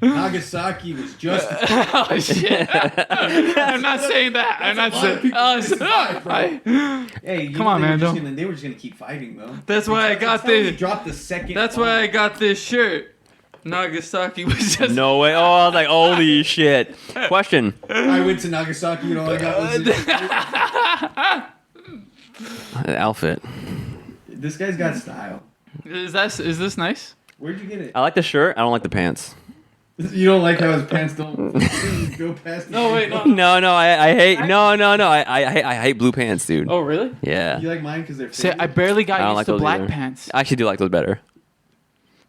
Nagasaki was justified. Oh shit! I'm not saying that. I'm not saying. Hey, come on, man! They were just gonna keep fighting, though. That's why I got this. Dropped the second. That's why I got this shirt. Nagasaki was just. No way. Oh, I was like, holy shit. Question. I went to Nagasaki and all I got was The outfit. This guy's got style. Is this nice? Where'd you get it? I like the shirt. I don't like the pants. You don't like how his pants don't go past. No, wait, no. No. I hate. No. I hate blue pants, dude. Oh, really? Yeah. You like mine because they're. See, I barely got I don't used like to those black either. pants. I actually do like those better.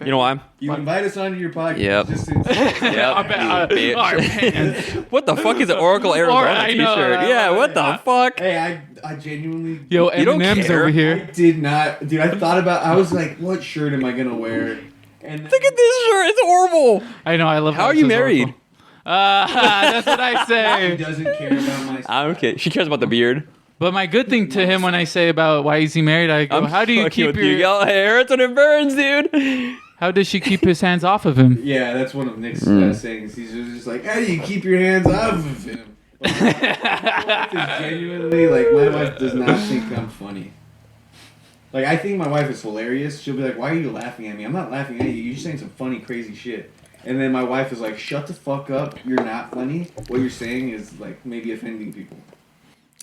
You know why? You invite us onto your podcast. Yep. Just to, Yep. Our pants. What the fuck is an Oracle Arizona I know, t-shirt? right, Yeah, right, what the fuck? Hey, I genuinely. Yo, You don't M&M's care. over I here. did not, dude. I thought about. I was like, what shirt am I gonna wear? And Look at this shirt. It's horrible. I know. I love. How are it you says married? Oracle. That's what I he say. doesn't care about my. I don't care. She cares about the beard. But my good thing to him when I say about why is he married, I go, how do you fucking keep with your? Yo, it hurts when it burns, dude. How does she keep his hands off of him? Yeah, that's one of Nick's sayings. He's just like, how do you keep your hands off of him? Like, my wife is genuinely like, my wife does not think I'm funny. Like, I think my wife is hilarious. She'll be like, why are you laughing at me? I'm not laughing at you. You're saying some funny, crazy shit. And then my wife is like, shut the fuck up. You're not funny. What you're saying is like maybe offending people.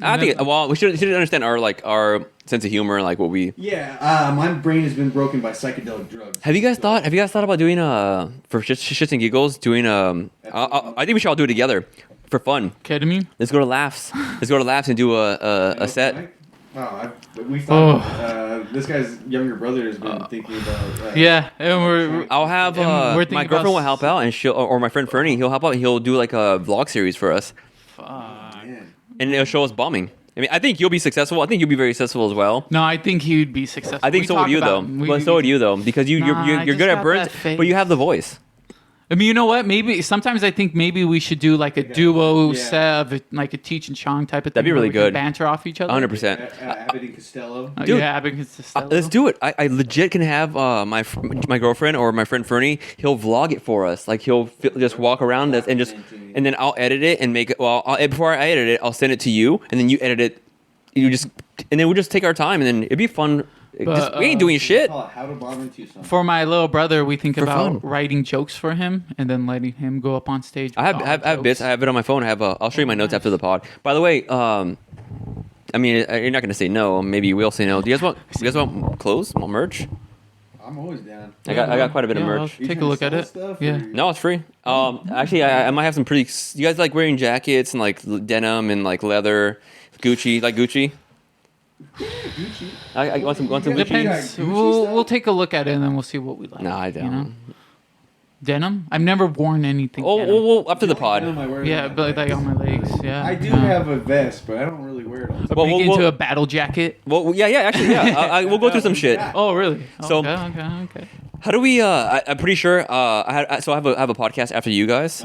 I think. Well, we should understand our sense of humor, like what we. Yeah, my brain has been broken by psychedelic drugs. Have you guys thought about doing for shits and giggles doing I think we should all do it together for fun. Ketamine? Let's go to Laughs. and do a set. Wow, we thought this guy's younger brother has been thinking about. Yeah, and we're I'll have we're thinking my about girlfriend will help out, and she'll or my friend Fernie, he'll help out. He'll do like a vlog series for us, Man. and it'll show us bombing. I mean, I think you'll be successful. I think you'll be very successful as well. No, I think he would be successful. I think so would you though. But so would you though, because you're I good just at got birds, that face. but you have the voice. I mean, you know what? Maybe sometimes I think maybe we should do like a duo yeah. set of like a Teach and Chong type of thing. That'd be where really we can good. banter off each other. 100%. Abbott and Costello. Dude, Yeah, because it's Let's do it. I legit can have my girlfriend or my friend Fernie. He'll vlog it for us. Like he'll just walk around us and then I'll edit it and make it. Well, before I edit it, I'll send it to you, and then you edit it. And then we'll just take our time, and then it'd be fun. We ain't doing shit. Call it How to Bomb in Tucson. For my little brother, we think For about fun. writing jokes for him and then letting him go up on stage. I have bits. I have it on my phone. I'll show you my notes after the pod. By the way, I mean, you're not gonna say no. Maybe we'll say no. Do you guys want clothes? Want merch? I'm always down. I got quite a bit of Yeah, merch. I'll Are you take a trying look to at sell it. stuff, Yeah. or- No, it's free. Actually, I might have some pretty. You guys like wearing jackets and like denim and like leather, Gucci, like Gucci. Gucci. I want some Gucci. Depends. Gucci We'll stuff? take a look at it and then we'll see what we like. No, I don't. You know? Denim? I've never worn anything. Oh, denim. well, after the pod. I wear Yeah, it but like on my legs. Yeah. I do have a vest, but I don't really wear it all the time. Well, Big we'll- into a battle jacket. Well, yeah, actually, yeah. We'll go through some shit. Oh, really? So- Okay. How do we? I'm pretty sure. I have a podcast after you guys.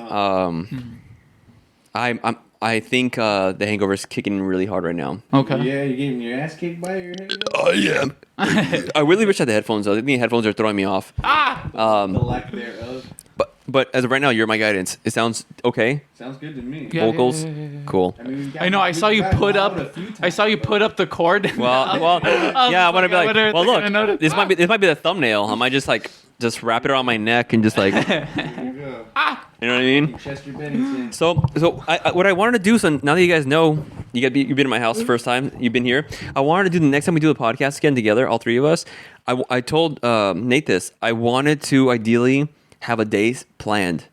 I think the hangover's kicking really hard right now. Okay. Yeah, you getting your ass kicked by your head? I am. I really wish I had the headphones though. I think the headphones are throwing me off. The lack thereof. But as of right now, you're my guidance. It sounds okay. Sounds good to me. Yeah, Vocals, yeah. cool. I mean, we've I know. I we've saw you gotten put loud up. a few I times. saw you put up the cord. Well, yeah. I want to be I like, wonder if well, they're look, gonna notice. this might be the thumbnail. I might just wrap it around my neck and just like, you There you go. know what I mean? Chester Bennington. So what I wanted to do. So now that you guys know, you've been in my house the first time you've been here. I wanted to do the next time we do the podcast again together, all three of us. I told Nate this. I wanted to ideally have a day planned,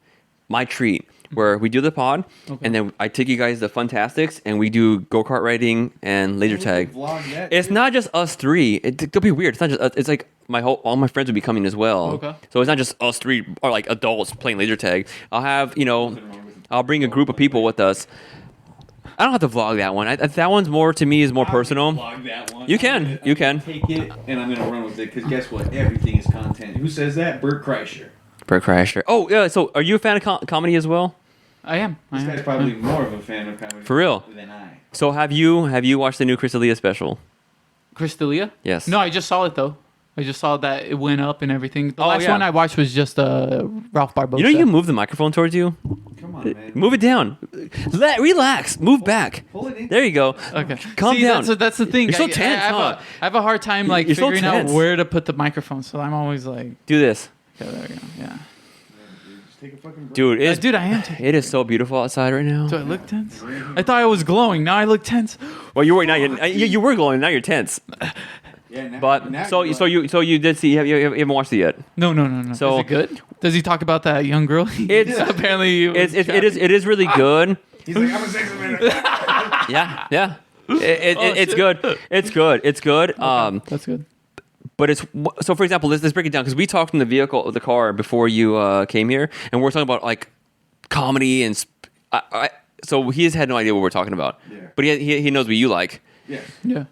my treat, where we do the pod, and then I take you guys to Funtastics, and we do go-kart riding and laser tag. Vlog that, It's too. not just us three. It'll be weird. It's not just. It's like all my friends will be coming as well. Okay. So it's not just us three or like adults playing laser tag. I'll have I'll bring a group of people with us. I don't have to vlog that one. That one's more to me is more personal. Vlog that one. You can. I'm You gonna can. take it and I'm gonna run with it because guess what? Everything is content. Who says that? Bert Kreischer. Bert Kreischer. Oh yeah. So are you a fan of comedy as well? I am. This guy's probably more of a fan of comedy For real? than I. So have you watched the new Chris D'Elia special? Chris D'Elia? Yes. No, I just saw it though. I just saw that it went up and everything. The Oh, last yeah. one I watched was just Ralph Barbosa. You know, you can move the microphone towards you. Come on, man. Move it down. Relax. Move back. Pull it in. There you go. Okay. Calm See, down. That's the thing. You're so tense, I have a hard time like You're so figuring out tense. where to put the microphone. So I'm always like, Do this. okay, there we go. Yeah. Just take a fucking break. Dude, it's, Dude, I am. it is so beautiful outside right now. Do I look tense? I thought I was glowing. Now I look tense. Well, you were now. You were glowing. Now you're tense. Yeah, now, But now so you did see. You haven't watched it yet. No. So- Is it good? Does he talk about that young girl? It's apparently it is really good. He's like, I'm a sex offender. Yeah. It's good. It's good. It's good. That's good. But it's so. For example, let's break it down because we talked in the car before you came here, and we're talking about like comedy and. So he has had no idea what we're talking about. Yeah. But he knows what you like. Yeah. Yeah.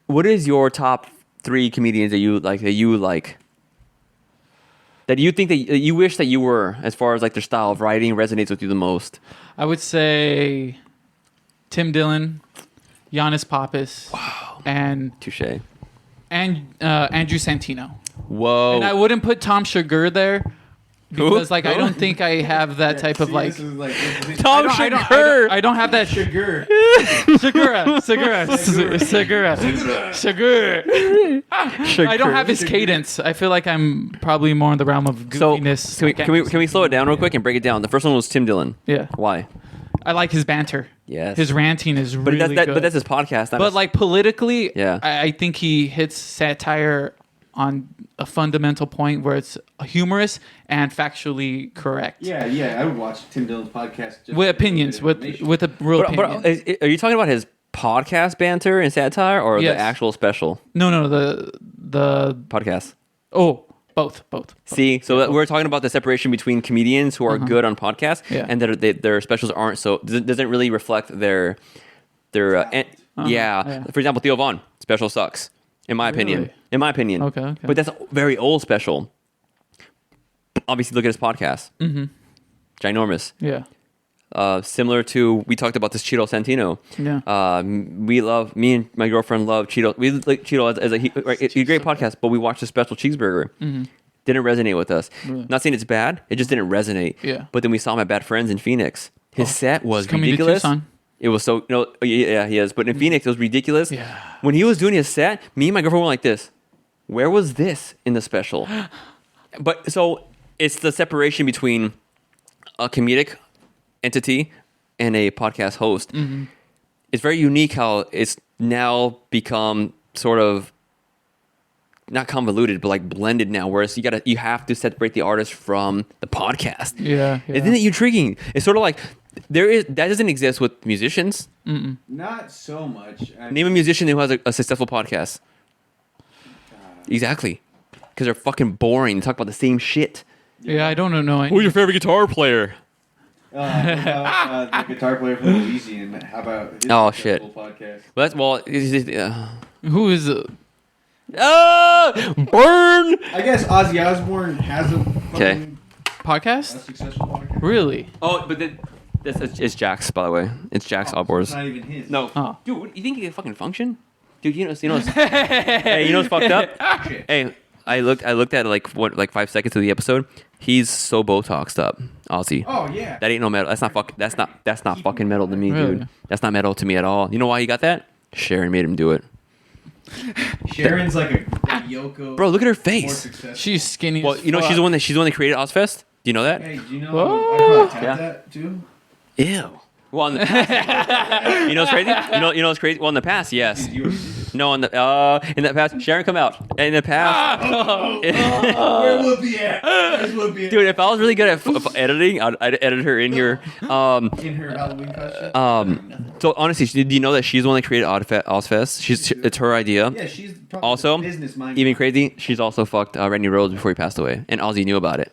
What is your top 3 comedians that you like? That you think that you wish that you were, as far as like their style of writing resonates with you the most? I would say Tim Dillon, Giannis Pappas, and Touche. Andrew Santino. Whoa. And I wouldn't put Tom Segura there because like I don't think I have that type of like. This is like this is- Tom Segura. I don't have that Sugar. Segura. I don't have his cadence. I feel like I'm probably more in the realm of So goofiness. can we slow it down real quick and break it down? The first one was Tim Dillon. Yeah. Why? I like his banter. Yes. His ranting is But really that's good. his podcast. not But his- like politically, Yeah. I think he hits satire on a fundamental point where it's humorous and factually correct. Yeah, I would watch Tim Dillon's podcast. Just With opinions, with a real opinion. But are you talking about his podcast banter and satire, or Yes. the actual special No, the podcast? both. See, so that we're talking about the separation between comedians who are good on podcasts Yeah. and their specials aren't. So doesn't really reflect their Yeah. For example, Theo Vaughn special sucks in my opinion. Really? In my opinion. Okay. But that's a very old special. Obviously, look at his podcast. Mm-hmm. Ginormous. Yeah. Similar to, we talked about this Cheeto Santino. Yeah. Me and my girlfriend love Cheeto. We like Cheeto as he's a great podcast, but we watched the special cheeseburger. Mm-hmm. Didn't resonate with us. Really? Not saying it's bad, it just didn't resonate. Yeah. But then we saw him at Bad Friends in Phoenix. His set was coming to ridiculous. Tucson. It was so, yeah, he is. But in Phoenix, it was ridiculous. Yeah. When he was doing his set, me and my girlfriend were like this. Where was this in the special? But so it's the separation between a comedic entity and a podcast host. Mm-hmm. It's very unique how it's now become sort of not convoluted, but like blended now. Whereas you have to separate the artist from the podcast. Yeah. Isn't it intriguing? It's sort of like that doesn't exist with musicians. Not so much. Name a musician who has a successful podcast. Exactly, because they're fucking boring. They talk about the same shit. Yeah, I don't know. Who's your favorite guitar player? The guitar player from Louisiana. How about his Oh, shit. podcast? Who is Burn. I guess Ozzy Osbourne has a fucking podcast? successful podcast. Really? Oh, but it's Jack's, by the way. It's Jack's outboards. It's not even his. No, Oh. dude, you think he can fucking function? Dude, you know, hey, you know what's fucked up? Shit. Hey, I looked at like 5 seconds of the episode. He's so Botoxed up, Ozzy. Oh yeah. That ain't no metal. That's not fucking metal to me, Really? dude. That's not metal to me at all. You know why he got that? Sharon made him do it. Sharon's like a Yoko. Bro, look at her more face. successful. She's skinny. Well, as you know fuck. she's the one that created Ozfest. Do you know that? Hey, do you know Whoa. I probably tapped Yeah. that too? Ew. Well, in the past, you know what's crazy? You know what's crazy? Well, in the past, yes. No, in the past, Sharon, come out. In the past, Where Whoopi at? Where's Whoopi at? dude, if I was really good at editing, I'd edit her in here. In her Halloween costume? So honestly, do you know that she's the one that created Ozfest? It's her idea. Yeah, she's probably Also, business minded. even crazy, she's also fucked Randy Rhoads before he passed away, and Ozzy knew about it.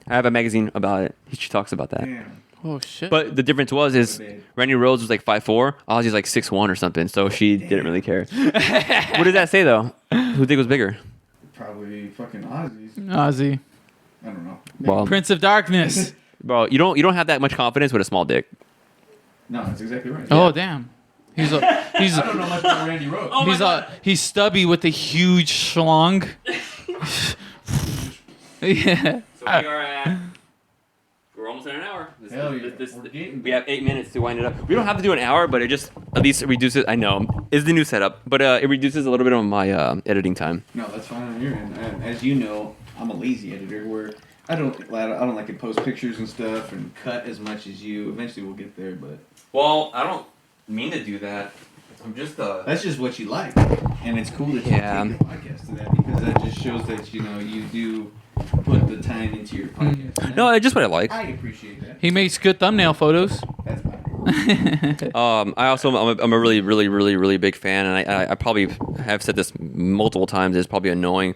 I have a magazine about it. She talks about that. Damn. Oh shit. But the difference is Randy Rhoads was like 5'4", Ozzy's like 6'1" or something, so she didn't really care. What does that say though? Who do you think was bigger? Probably fucking Ozzy's. Ozzy, I don't know. Well, Prince of Darkness. bro, you don't have that much confidence with a small dick. No, that's exactly right. Oh damn. He's I don't know much about Randy Rhoads. he's stubby with a huge schlong. Yeah. So we are at. We're almost at an hour. Hell yeah. We have 8 minutes to wind it up. We don't have to do an hour, but it just at least reduces. I know it's the new setup, but it reduces a little bit of my editing time. No, that's fine on your end. As you know, I'm a lazy editor where I don't like to post pictures and stuff and cut as much as you. Eventually, we'll get there, but Well, I don't mean to do that. I'm just that's just what you like, and it's cool that you take your podcast to that because that just shows that you do put the time into your podcast. No, it's just what I like. I appreciate that. He makes good thumbnail photos. That's fine. I'm a really, really, really, really big fan, and I probably have said this multiple times. It's probably annoying,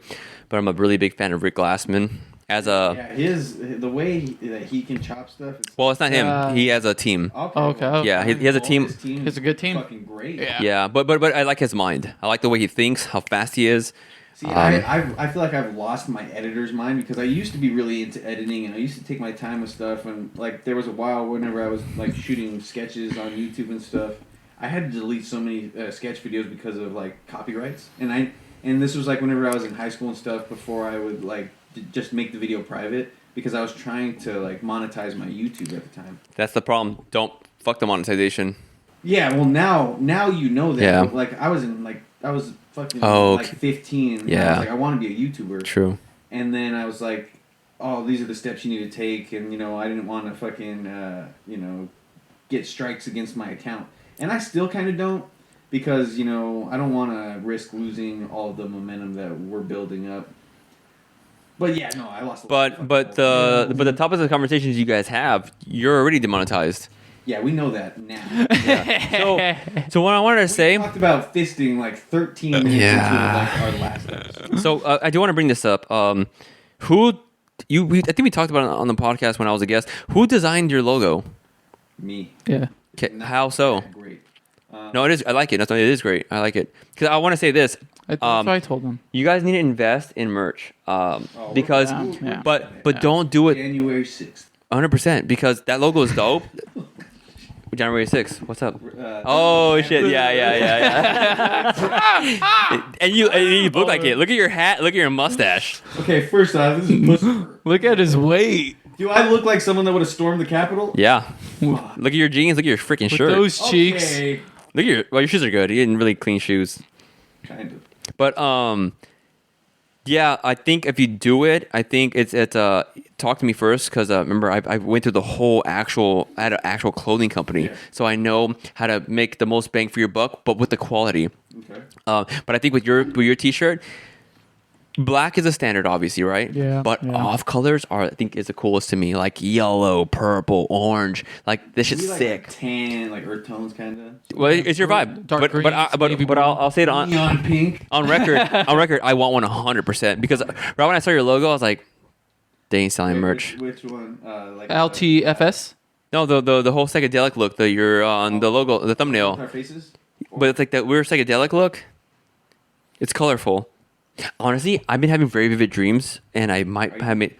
but I'm a really big fan of Rick Glassman as a. Yeah, the way that he can chop stuff. Well, it's not him. He has a team. Okay. Yeah, he has a team. It's a good team. Fucking great. Yeah, but I like his mind. I like the way he thinks, how fast he is. See, I feel like I've lost my editor's mind because I used to be really into editing and I used to take my time with stuff and like there was a while whenever I was like shooting sketches on YouTube and stuff, I had to delete so many sketch videos because of like copyrights and this was like whenever I was in high school and stuff before I would like just make the video private because I was trying to like monetize my YouTube at the time. That's the problem. Don't fuck the monetization. Yeah, well now you know that. Yeah. Like I was fucking okay. like 15. Yeah. I was like, I want to be a YouTuber. True. And then I was like, oh, these are the steps you need to take. And, I didn't want to fucking, get strikes against my account. And I still kind of don't because, I don't want to risk losing all the momentum that we're building up. But yeah, no, I lost a lot. But the topics of the conversations you guys have, you're already demonetized. Yeah, we know that now. Yeah. So what I wanted to say. We talked about fisting like 13 minutes into like our last episode. So I do want to bring this up. I think we talked about it on the podcast when I was a guest. Who designed your logo? Me. Yeah. Okay, how so? Great. No, it is. I like it. It is great. I like it because I want to say this. That's what I told them. You guys need to invest in merch because, yeah. but don't do it January 6th. 100% because that logo is dope. January 6th. What's up? Oh shit! Yeah. and you look like it. Look at your hat. Look at your mustache. Okay, first off, this is pussy. Look at his weight. Do I look like someone that would have stormed the Capitol? Yeah. Look at your jeans. Look at your freaking With shirt. those cheeks. Okay. Look at your shoes are good. You didn't really clean shoes. Kind of. But yeah, I think if you do it, I think it's talk to me first because remember I went through the whole I had an actual clothing company, so I know how to make the most bang for your buck, but with the quality. Okay. But I think with your t-shirt, black is a standard, obviously, right? Yeah. But yeah. off colors are I think is the coolest to me, like yellow, purple, orange. Like this shit's Like sick. tan, like earth tones, kind of. Well, it's your vibe. Dark but greens, navy but blue. I'll say it on Neon pink. on record. I want one 100% because right when I saw your logo, I was like, they ain't selling merch. Which one? Like LTFS? No, the whole psychedelic look that you're on the logo, the With thumbnail. our faces. But it's like that weird psychedelic look. It's colorful. Honestly, I've been having very vivid dreams, and I might have made.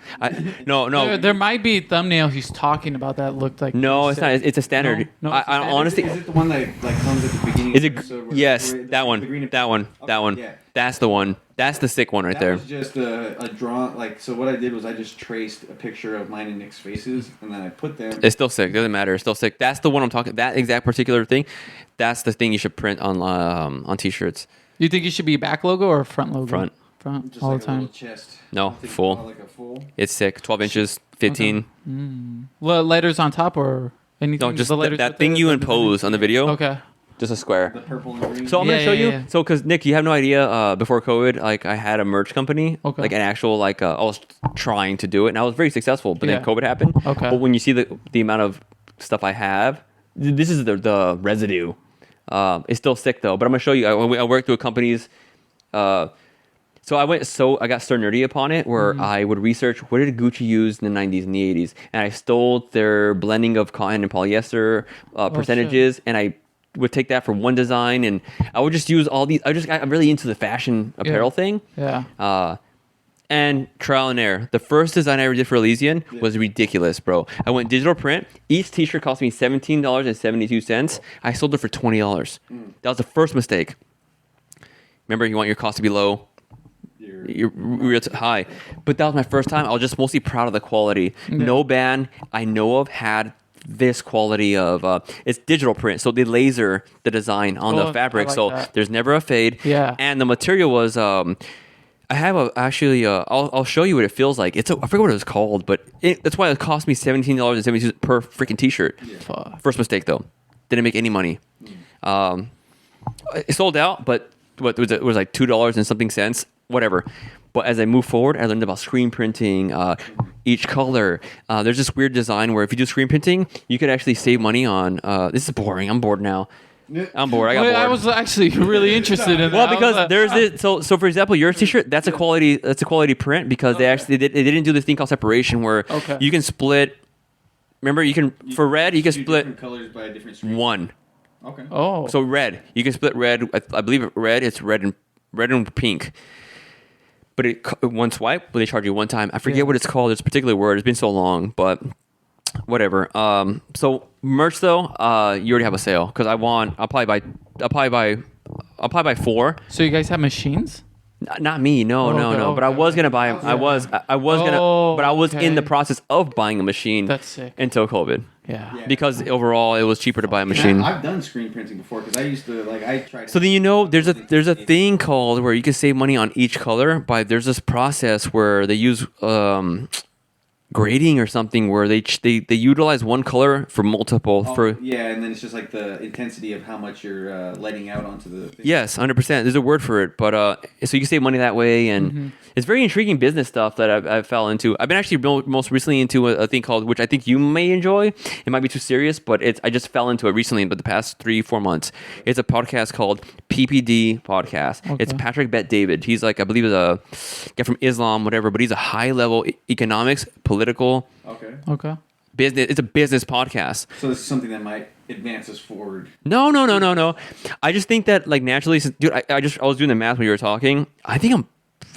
No. There might be a thumbnail he's talking about that looked like. No, it's not. It's a standard. No, I it's a standard? honestly. Is it the one that like comes at the beginning? Is of it? the episode where- Yes, where that one. the green and- That one. Okay, That one. yeah. That's the one. That's the sick one right That there. was just a drawn so what I did was I just traced a picture of mine and Nick's faces and then I put them. It's still sick. Doesn't matter. It's still sick. That's the one I'm talking. That exact particular thing. That's the thing you should print on t-shirts. You think it should be back logo or front logo? Front. Front Just all like the a time. little chest. No, I think full. more like a full. It's sick. 12 inches, 15. Letters on top or anything? No, just the letters that with thing the- you the- impose on the video. Okay. Just a square. The purple and green. So I'm gonna Yeah, show yeah, you. yeah. So, because Nick, you have no idea. Before COVID, like I had a merch company, Okay. like an actual like I was trying to do it, and I was very successful. But then Yeah. COVID happened. Okay. But when you see the amount of stuff I have, this is the residue. It's still sick though. But I'm gonna show you. I worked through a company's. So I got so nerdy upon it where I would research what did Gucci use in the 90s and the 80s, and I stole their blending of cotton and polyester percentages, and I would take that for one design, and I would just use all these. I'm really into the fashion apparel thing, Yeah. and trial and error. The first design I ever did for Elysian was ridiculous, bro. I went digital print. Each t-shirt cost me $17.72. I sold it for $20. That was the first mistake. Remember, you want your cost to be low. You're real high. But that was my first time. I was just mostly proud of the quality. No band I know of had this quality of it's digital print, so they laser the design on the fabric, like so that. There's never a fade. Yeah. And the material was I have I'll show you what it feels like. I forget what it was called, but that's why it cost me $17.72 per freaking t-shirt. First mistake though, didn't make any money. It sold out, but what was it was like $2 and something cents, whatever. But as I move forward, I learned about screen printing, each color. There's this weird design where if you do screen printing, you could actually save money on. This is boring. I'm bored now. I'm bored. I got bored. I was actually really interested in that. Well, because there's this. So for example, your t-shirt, that's a quality print because they didn't do this thing called separation where you can split. Remember, for red, you can split different colors by different streams. One. Okay. Oh. So red, you can split red. I believe red. It's red and pink. But one swipe, they charge you one time. I forget what it's called. It's a particular word. It's been so long, but whatever. So merch though, you already have a sale because I'll probably buy 4. So you guys have machines? Not me. No. But I was gonna buy. I was gonna. But I was in the process of buying a machine. That's sick. Until COVID. Yeah. Because overall, it was cheaper to buy a machine. I've done screen printing before because I used to I tried. So then there's a thing called where you can save money on each color. There's this process where they use grading or something where they utilize one color for multiple and then it's just like the intensity of how much you're letting out onto the thing. Yes, 100%. There's a word for it, but so you can save money that way, and it's very intriguing business stuff that I fell into. I've been actually most recently into a thing called, which I think you may enjoy. It might be too serious, but I just fell into it recently, but the past 3-4 months. It's a podcast called PPD Podcast. Okay. It's Patrick Bet-David. He's like, I believe is a guy from Islam, whatever, but he's a high level economics, political. Okay. Business. It's a business podcast. So this is something that might advance us forward. No. I just think that naturally, dude. I was doing the math when you were talking. I think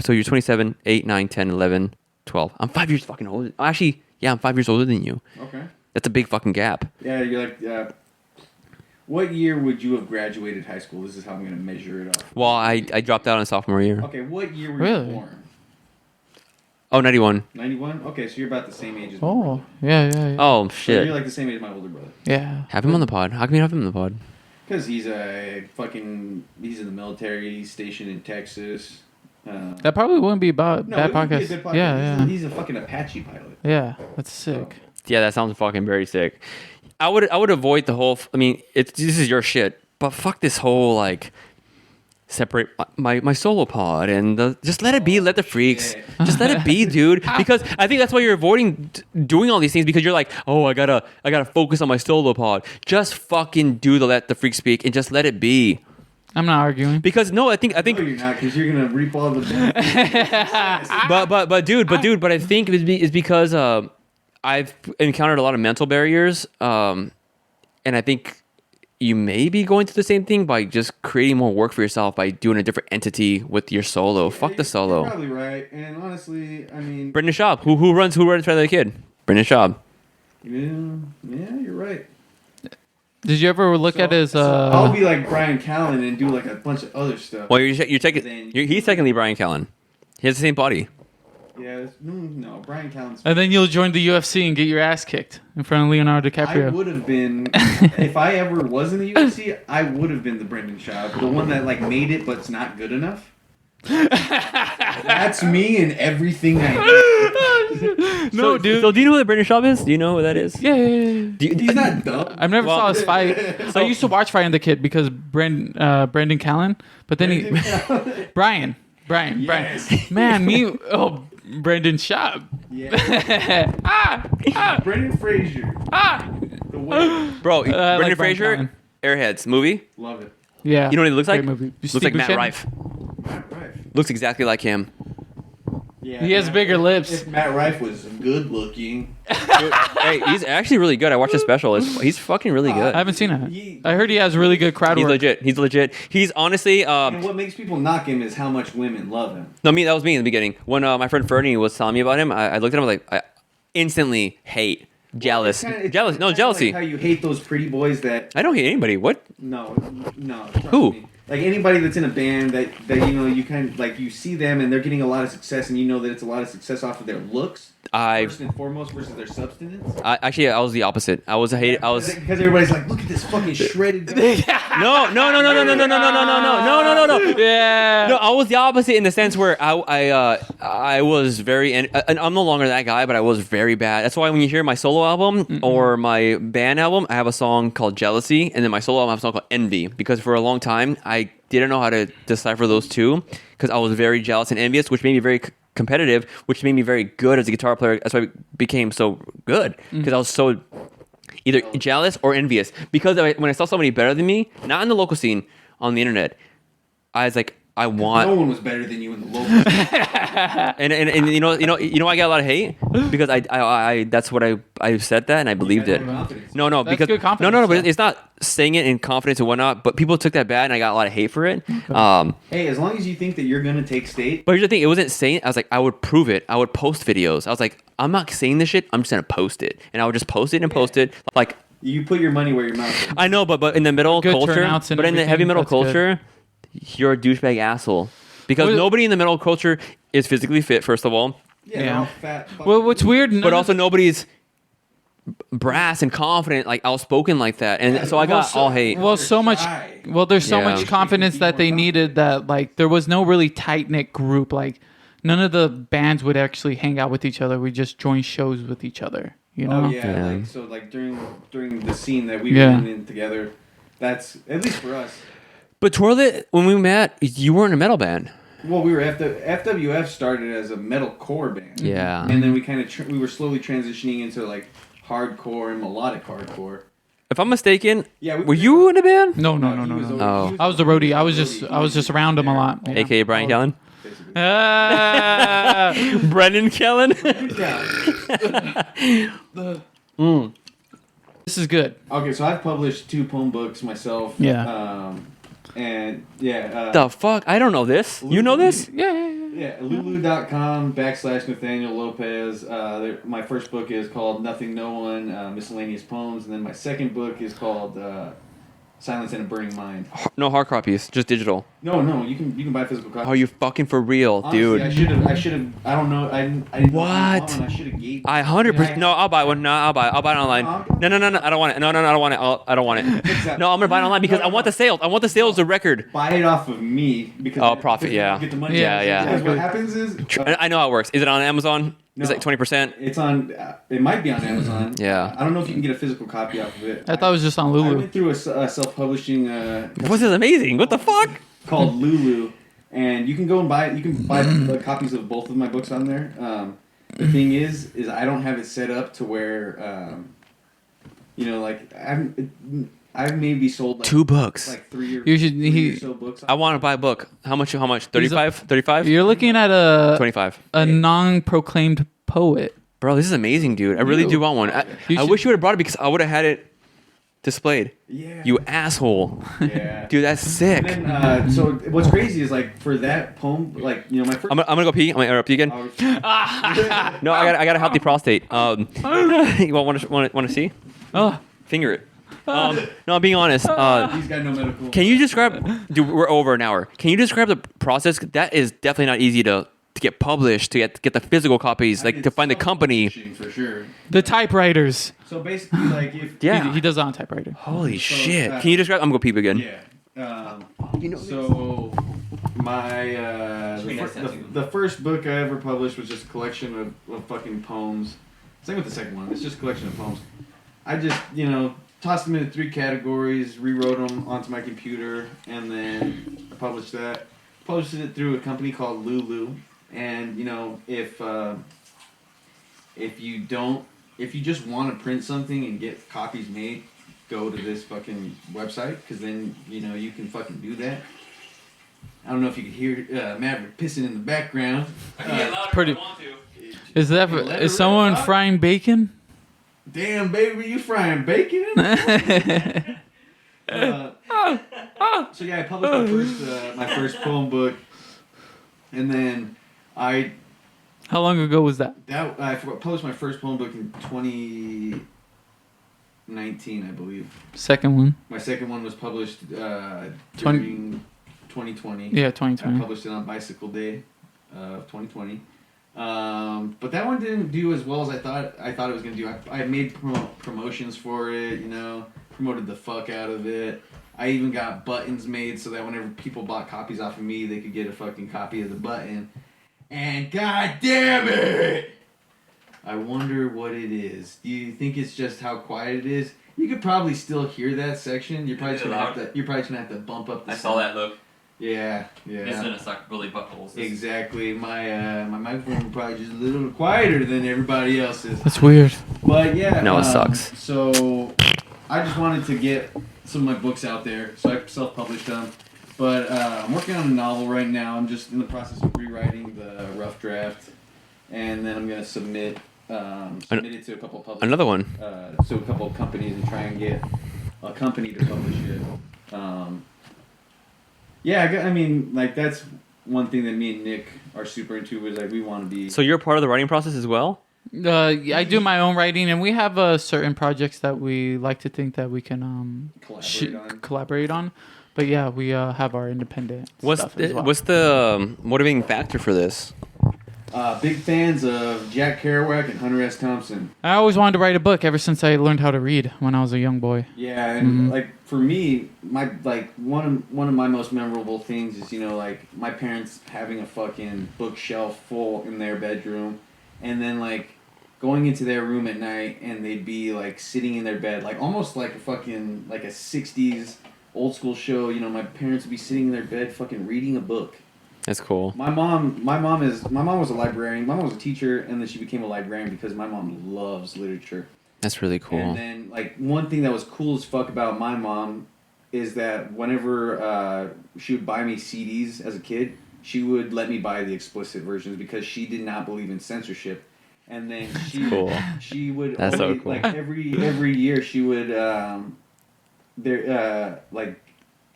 so you're 27, 8, 9, 10, 11, 12. I'm 5 years fucking older. Actually, yeah, I'm 5 years older than you. Okay. That's a big fucking gap. Yeah, you're like. What year would you have graduated high school? This is how I'm going to measure it up. Well, I dropped out in sophomore year. Okay, what year were you born? Oh, 91. 91? Okay, so you're about the same age as my brother. Yeah. Oh, shit. So you're like the same age as my older brother. Yeah. Have him on the pod. How come you have him on the pod? Because he's in the military, he's stationed in Texas. That probably wouldn't be bad podcast. Be a good podcast. Yeah. He's a fucking Apache pilot. Yeah, that's sick. Yeah, that sounds fucking very sick. I would avoid the whole. This is your shit, but fuck this whole separate my solo pod and just let it be. Let the freaks just let it be, dude. Because I think that's why you're avoiding doing all these things because you're like, oh, I gotta focus on my solo pod. Just fucking do the let the freaks speak and just let it be. I'm not arguing because I think no, you're not because you're gonna reap all the but I think it's because I've encountered a lot of mental barriers and I think you may be going through the same thing by just creating more work for yourself by doing a different entity with your solo. Fuck the solo. You're probably right, and honestly, Brendan Schaub, who runs Try the Kid? Brendan Schaub. Yeah, you're right. Did you ever look at his? I'll be like Brian Callen and do like a bunch of other stuff. Well, he's technically Brian Callen. He has the same body. Yeah, no, Brian Callen's. And then you'll join the UFC and get your ass kicked in front of Leonardo DiCaprio. I would have been, if I ever was in the UFC, I would have been the Brendan Schaub, the one that made it but's not good enough. That's me and everything I do. No, dude. So do you know who the Brendan Schaub is? Do you know who that is? Yeah. He's not dumb. I've never saw his fight. I used to watch Fighting the Kid because Brendan Callen, but then Brian. Yes. Man, Brendan Schaub. Yeah. Brendan Fraser. The way. Bro, Brendan Fraser, Airheads movie. Love it. Yeah. You know what he looks like? Movie. Looks like Matt Rife. Looks exactly like him. Yeah, he has bigger lips. If Matt Rife was good looking. Dude, hey, he's actually really good. I watched his special. He's fucking really good. I haven't seen it. I heard he has really good crowd He's work. legit. He's legit. He's honestly. And what makes people knock him is how much women love him. No, that was me in the beginning. When my friend Fernie was telling me about him, I looked at him like I instantly hate, jealous, jealous. No, jealousy. Like how you hate those pretty boys that. I don't hate anybody. What? No. Trust Who? me. Like anybody that's in a band that you kind of like you see them and they're getting a lot of success and you know that it's a lot of success off of their looks. First and foremost versus their substance. Actually, I was the opposite. I was a hate. I was because everybody's like, look at this fucking shredded guy. no. Yeah. No, I was the opposite in the sense where I was very and I'm no longer that guy, but I was very bad. That's why when you hear my solo album or my band album, I have a song called Jealousy, and then my solo album I have a song called Envy, because for a long time I didn't know how to decipher those two because I was very jealous and envious, which made me very competitive, which made me very good as a guitar player. That's why I became so good, because I was so either jealous or envious. Because when I saw somebody better than me, not in the local scene, on the internet, I was like, I want. No one was better than you in the local. and you know I got a lot of hate because I that's what I said that and I believed it. No, That's because good confidence, no, but yeah. it's not saying it in confidence and whatnot. But people took that bad and I got a lot of hate for it. Hey, as long as you think that you're gonna take state. But here's the thing: it wasn't saying. I was like, I would prove it. I would post videos. I was like, I'm not saying this shit. I'm just gonna post it, and I would just post it and post it. Like You put your money where your mouth is. I know, but in the metal Good culture, turnouts and but in the heavy everything, metal that's good. culture, you're a douchebag asshole. Because Well- nobody in the metal culture is physically fit, first of all. Yeah. They're all fat. Well, what's weird, But also nobody's brass and confident, like outspoken like that. And so I got all hate. Well, so much. Try. Well, there's so Yeah. much confidence that they needed that like there was no really tight knit group. Like none of the bands would actually hang out with each other. We just join shows with each other. You know. Oh yeah, Yeah. like so like during the scene that we Yeah. were in together, that's at least for us. But Toilet, when we met, you weren't a metal band. Well, we were FWF started as a metalcore band. Yeah. And then we kind of we were slowly transitioning into like hardcore and melodic hardcore. If I'm mistaken, Yeah, were you in a band? No. he was always- Oh. he was I was the roadie. I was just around him a lot. Yeah. AKA Brian Kellen? basically. Ah. Brendan Kellen? Yeah. This is good. Okay, so I've published 2 poem books myself. Yeah. And yeah. The fuck? I don't know this. You know this? Yeah. Yeah, lulu.com/Nathaniel Lopez. My first book is called Nothing No One, Miscellaneous Poems, and then my second book is called Silence and a Burning Mind. No hard copies, just digital. No, you can buy physical copies. Are you fucking for real, Honestly, dude? I should have. I don't know. I didn't know I What? want one. I should have gave. 100%. No, I'll buy one. No, I'll buy it online. No, I don't want it. No, I don't want it. I don't want it. No, I'm gonna buy it online because I want the sales. I want the sales of record. Buy it off of me because Oh, profit, because yeah. you get the money. Yeah. Because what happens is I know how it works. Is it on Amazon? Is it No. 20%? it's on. It might be on Amazon. Yeah. I don't know if you can get a physical copy off of it. I thought it was just on I Lulu. went through a self-publishing This is amazing. What the fuck? called Lulu, and you can go and buy it. You can buy copies of both of my books on there. The thing is I don't have it set up to where, like I've maybe sold like 2 books. like 3 or You should- 3 or so books. I want to buy a book. How much? 35? 35? You're looking at a 25. non-proclaimed poet. Bro, this is amazing, dude. I really do want one. You I should- wish you would have brought it because I would have had it displayed. Yeah. You asshole. Yeah. Dude, that's sick. And then, so what's crazy is like for that poem, like my first. I'm gonna go pee. I'm gonna interrupt you again. No, I got a healthy prostate. You want to see? Oh, Finger it. No, I'm being honest. He's got no medical. Can you describe? Dude, we're over an hour. Can you describe the process? That is definitely not easy to get published, to get the physical copies, like to find the company. For sure. the typewriters. So basically, like if Yeah. He does it on typewriter. Holy So, shit! Can you describe? I'm gonna go peep again. Yeah. So my the first book I ever published was just a collection of fucking poems. Same with the second one. It's just a collection of poems. I just tossed them into 3 categories, rewrote them onto my computer, and then I published that. Posted it through a company called Lulu, and if you just want to print something and get copies made, go to this fucking website, because then you can fucking do that. I don't know if you could hear Maverick pissing in the background. Pretty. Is Let her someone rip. frying bacon? Damn, baby, you frying bacon? So yeah, I published my first poem book, and then I How long ago was that? I published my first poem book in 2019, I believe. Second one. My second one was published during 2020. Yeah, I 2020. published it on Bicycle Day of 2020. But that one didn't do as well as I thought it was gonna do. I made promotions for it, promoted the fuck out of it. I even got buttons made so that whenever people bought copies off of me, they could get a fucking copy of the button. And god damn it! I wonder what it is. Do you think it's just how quiet it is? You could probably still hear that section. You're probably just gonna have to bump up the I sound. saw that look. Yeah. It's gonna suck really buttholes. Exactly. My microphone probably just a little quieter than everybody else's. That's weird. But yeah. No, it sucks. So I just wanted to get some of my books out there, so I self-published them. But I'm working on a novel right now. I'm just in the process of rewriting the rough draft, and then I'm gonna submit it to a couple of publishers. Another one. So a couple of companies and try and get a company to publish it. I mean, like that's one thing that me and Nick are super into was like we want to be. So you're part of the writing process as well? Yeah, I do my own writing, and we have certain projects that we like to think that we can collaborate on. But yeah, we have our independent stuff as well. What's the motivating factor for this? Big fans of Jack Kerouac and Hunter S. Thompson. I always wanted to write a book ever since I learned how to read when I was a young boy. Yeah, and like for me, one of my most memorable things is my parents having a fucking bookshelf full in their bedroom, and then going into their room at night and they'd be sitting in their bed almost like a fucking a 60s old school show. My parents would be sitting in their bed fucking reading a book. That's cool. My mom was a librarian. My mom was a teacher, and then she became a librarian because my mom loves literature. That's really cool. And then one thing that was cool as fuck about my mom is that whenever she would buy me CDs as a kid, she would let me buy the explicit versions because she did not believe in censorship. And then she would That's always, so cool. every year she would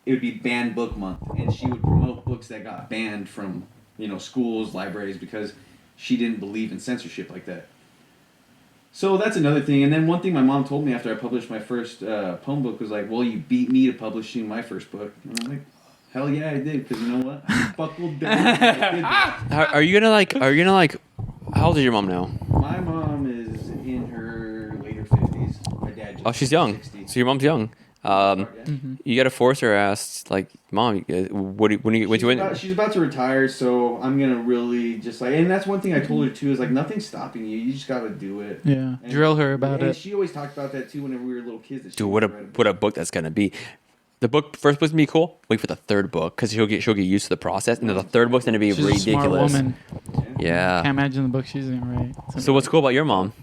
it would be banned book month, and she would promote books that got banned from schools, libraries, because she didn't believe in censorship like that. So that's another thing. And then one thing my mom told me after I published my first poem book was well, you beat me to publishing my first book. And I'm like, hell yeah, I did, because you know what? I buckled down. I did that. Are you gonna how old is your mom now? My mom is in her later 50s. My dad just She's young. 60. So your mom's young. You gotta force her ass, Mom, She's about to retire, so I'm gonna really just and that's one thing I told her too is nothing's stopping you. You just gotta do it. Yeah, drill her about it. She always talked about that too whenever we were little kids. Dude, what a book that's gonna be. The first book's gonna be cool. Wait for the third book because she'll get used to the process, and then the third book's gonna be She's ridiculous. A smart woman. Yeah. Can't imagine the book she's gonna write. So what's cool about your mom?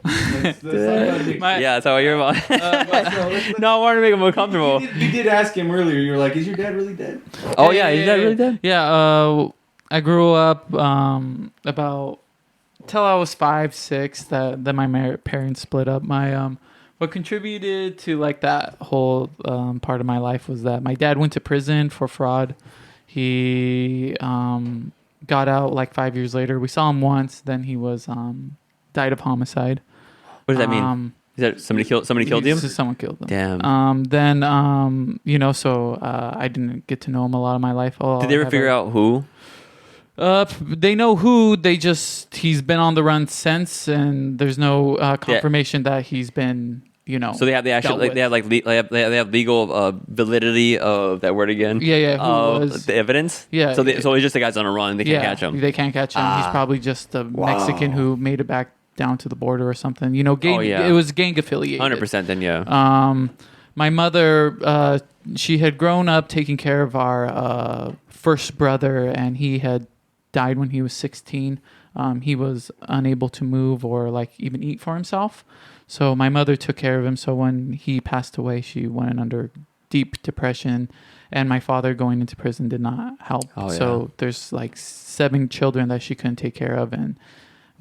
Let's Yeah, that's how your mom. No, I wanted to make him more comfortable. You did ask him earlier. You were like, "Is your dad really dead?" Oh yeah, is your dad really dead? Yeah. I grew up about till I was 5, 6. Then my parents split up. What contributed to that whole part of my life was that my dad went to prison for fraud. He got out 5 years later. We saw him once. Then he was died of homicide. What does that mean? Is that somebody killed him? Someone killed him. Damn. So I didn't get to know him a lot of my life. Did they ever figure out who? They know who. He's been on the run since, and there's no confirmation that he's been. So they have they have legal validity of that word again. Yeah. The evidence. Yeah. So it's just the guy's on a run. They can't catch him. They can't catch him. He's probably just a Mexican who made it back down to the border or something. It was gang affiliated. 100%. Then yeah. My mother, she had grown up taking care of our first brother, and he had died when he was 16. He was unable to move or even eat for himself. So my mother took care of him. So when he passed away, she went under deep depression, and my father going into prison did not help. So there's 7 children that she couldn't take care of, and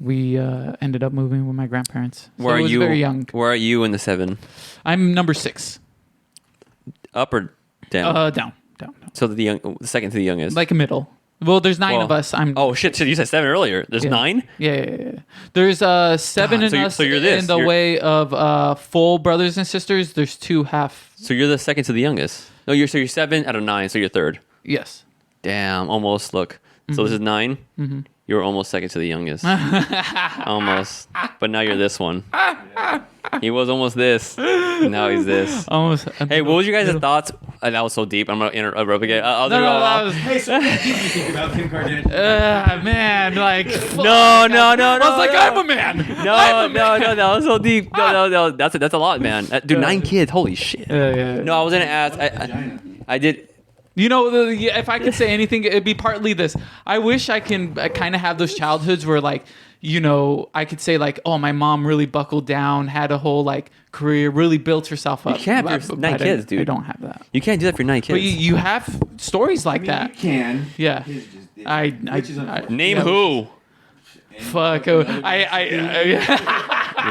we ended up moving with my grandparents. So Where I are was you? very young. Where are you in the 7? I'm number 6. Up or down? Down. So the second to the youngest. Like a middle. Well, there's 9 Well, of us. I'm. Oh shit! So you said 7 earlier. There's 9. Yeah. There's 7 God, in so us. you're this. In the You're- way of full brothers and sisters, there's 2 half. So you're the second to the youngest. No, you're 7 out of 9. So you're third. Yes. Damn, almost. Look. So this is 9. Mm-hmm. You were almost second to the youngest. Almost. But now you're this one. He was almost this. Now he's this. Almost. Hey, what was your guys' thoughts? That was so deep. I'm gonna interrupt again. That was. Hey, so what did you think about Kim Kardashian? Man, like. Fuck. No. I was like, I'm a man. No, that was so deep. No. That's a lot, man. Dude, 9 kids. Holy shit. Yeah. No, I was gonna ask. I did. You know, if I could say anything, it'd be partly this. I wish I can kind of have those childhoods where, like, you know, I could say, like, oh, my mom really buckled down, had a whole, like, career, really built herself up. You can't have your 9 kids, dude. I don't have that. You can't do that for 9 kids. But you have stories like that. You can. Yeah. His just did. I Name yeah. who? Fuck.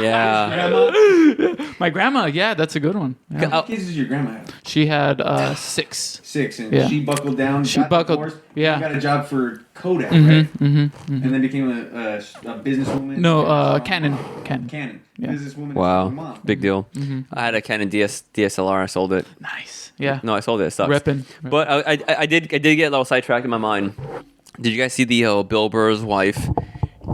Yeah. My grandma. Yeah, that's a good one. Yeah. How many kids does your grandma have? She had 6. 6, and Yeah. she buckled down. She got buckled- divorced, yeah. got a job for Kodak, right? And then became a businesswoman. No, Canon. Canon. Yeah. Businesswoman. Wow. Mom. Big deal. I had a Canon DSLR. I sold it. Nice. Yeah. No, I sold it. It sucks. Reppin'. But I did get a little sidetracked in my mind. Did you guys see the Bill Burr's wife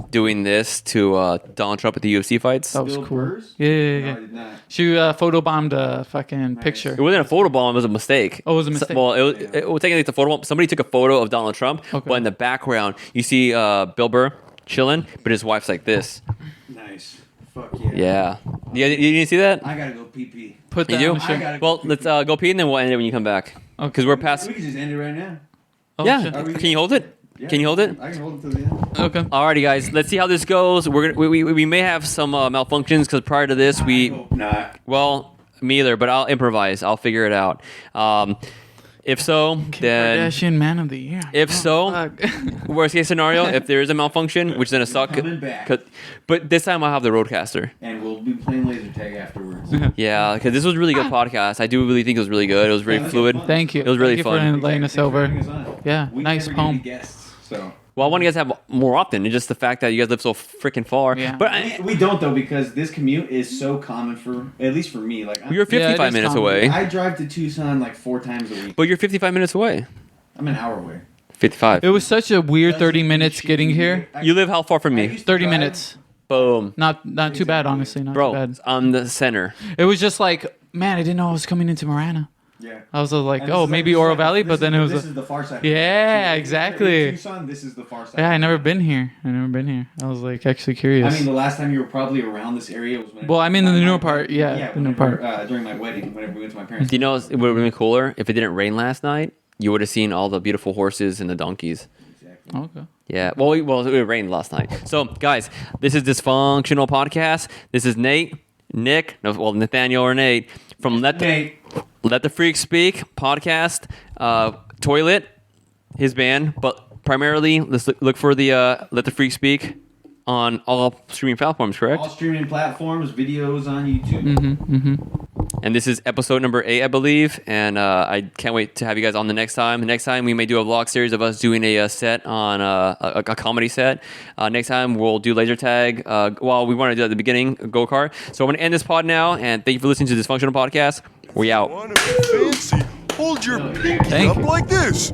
doing this to Donald Trump at the UFC fights? That was Bill cool. Burr's? Yeah. No, I did not. She photobombed a fucking picture. It wasn't a photo bomb. It was a mistake. Oh, it was a mistake. Well, it was technically a photo bomb. Somebody took a photo of Donald Trump, Okay. but in the background, you see Bill Burr chilling, but his wife's like this. Nice. Fuck yeah. Yeah. You didn't see that? I gotta go pee pee. Put You that do? on the show. I gotta Well, go let's go pee and then we'll end it when you come back. Okay. Because we're past. We can just end it right now. Oh, Yeah. shit. Can you hold it? Yeah, Can you hold it? I can hold it till the end. Okay. Alrighty, guys. Let's see how this goes. We may have some malfunctions because prior to this, I hope not. well, me either, but I'll improvise. I'll figure it out. If so, then Kardashian Man of the Year. if so, Fuck. worst case scenario, if there is a malfunction, which is gonna suck. coming back. But this time I'll have the Roadcaster. And we'll be playing laser tag afterwards. Yeah, because this was a really good podcast. I do really think it was really good. It was very Yeah, that's fluid. fun. Thank you. It was really Thank you fun. for letting us over. Thanks for having us on. Yeah, We nice never get home. any guests, so. Well, I want you guys to have more often. It's just the fact that you guys live so freaking far. Yeah. But We don't though, because this commute is so common for, at least for me. Like you're Yeah, it 55 is minutes common. away. I drive to Tucson like 4 times a week. But you're 55 minutes away. I'm an hour away. 55. It was such a weird 30 minutes getting here. You live how far from me? 30 minutes. Boom. Not too bad, honestly. Not too Bro, bad. I'm the center. It was just like, man, I didn't know I was coming into Marana. Yeah. I was like, And oh, this is maybe like- Oro Valley, but then it was. This is the far side. Yeah, Tucson, exactly. Tucson, this is the far side. Yeah, I never been here. I was like actually curious. I mean, the last time you were probably around this area was when. Well, I'm in the newer part, yeah, the newer whenever, part. during my wedding, whenever we went to my parents. Do you know it would have been cooler if it didn't rain last night? You would have seen all the beautiful horses and the donkeys. Exactly. Okay. Yeah. Well, it rained last night. So, guys, this is Dysfunctional Podcast. This is Nathaniel or Nate from Let the Freak Speak podcast. Toilet, his band, but primarily let's look for the Let the Freak Speak on all streaming platforms. Correct? All streaming platforms, videos on YouTube. And this is episode number 8, I believe. And I can't wait to have you guys on the next time. The next time we may do a vlog series of us doing a set on a comedy set. Next time we'll do laser tag. Well, we want to do at the beginning, go kart. So I'm going to end this pod now. And thank you for listening to Dysfunctional Podcast. We out. Want to be fancy? Hold your pinky Thank up you. like this.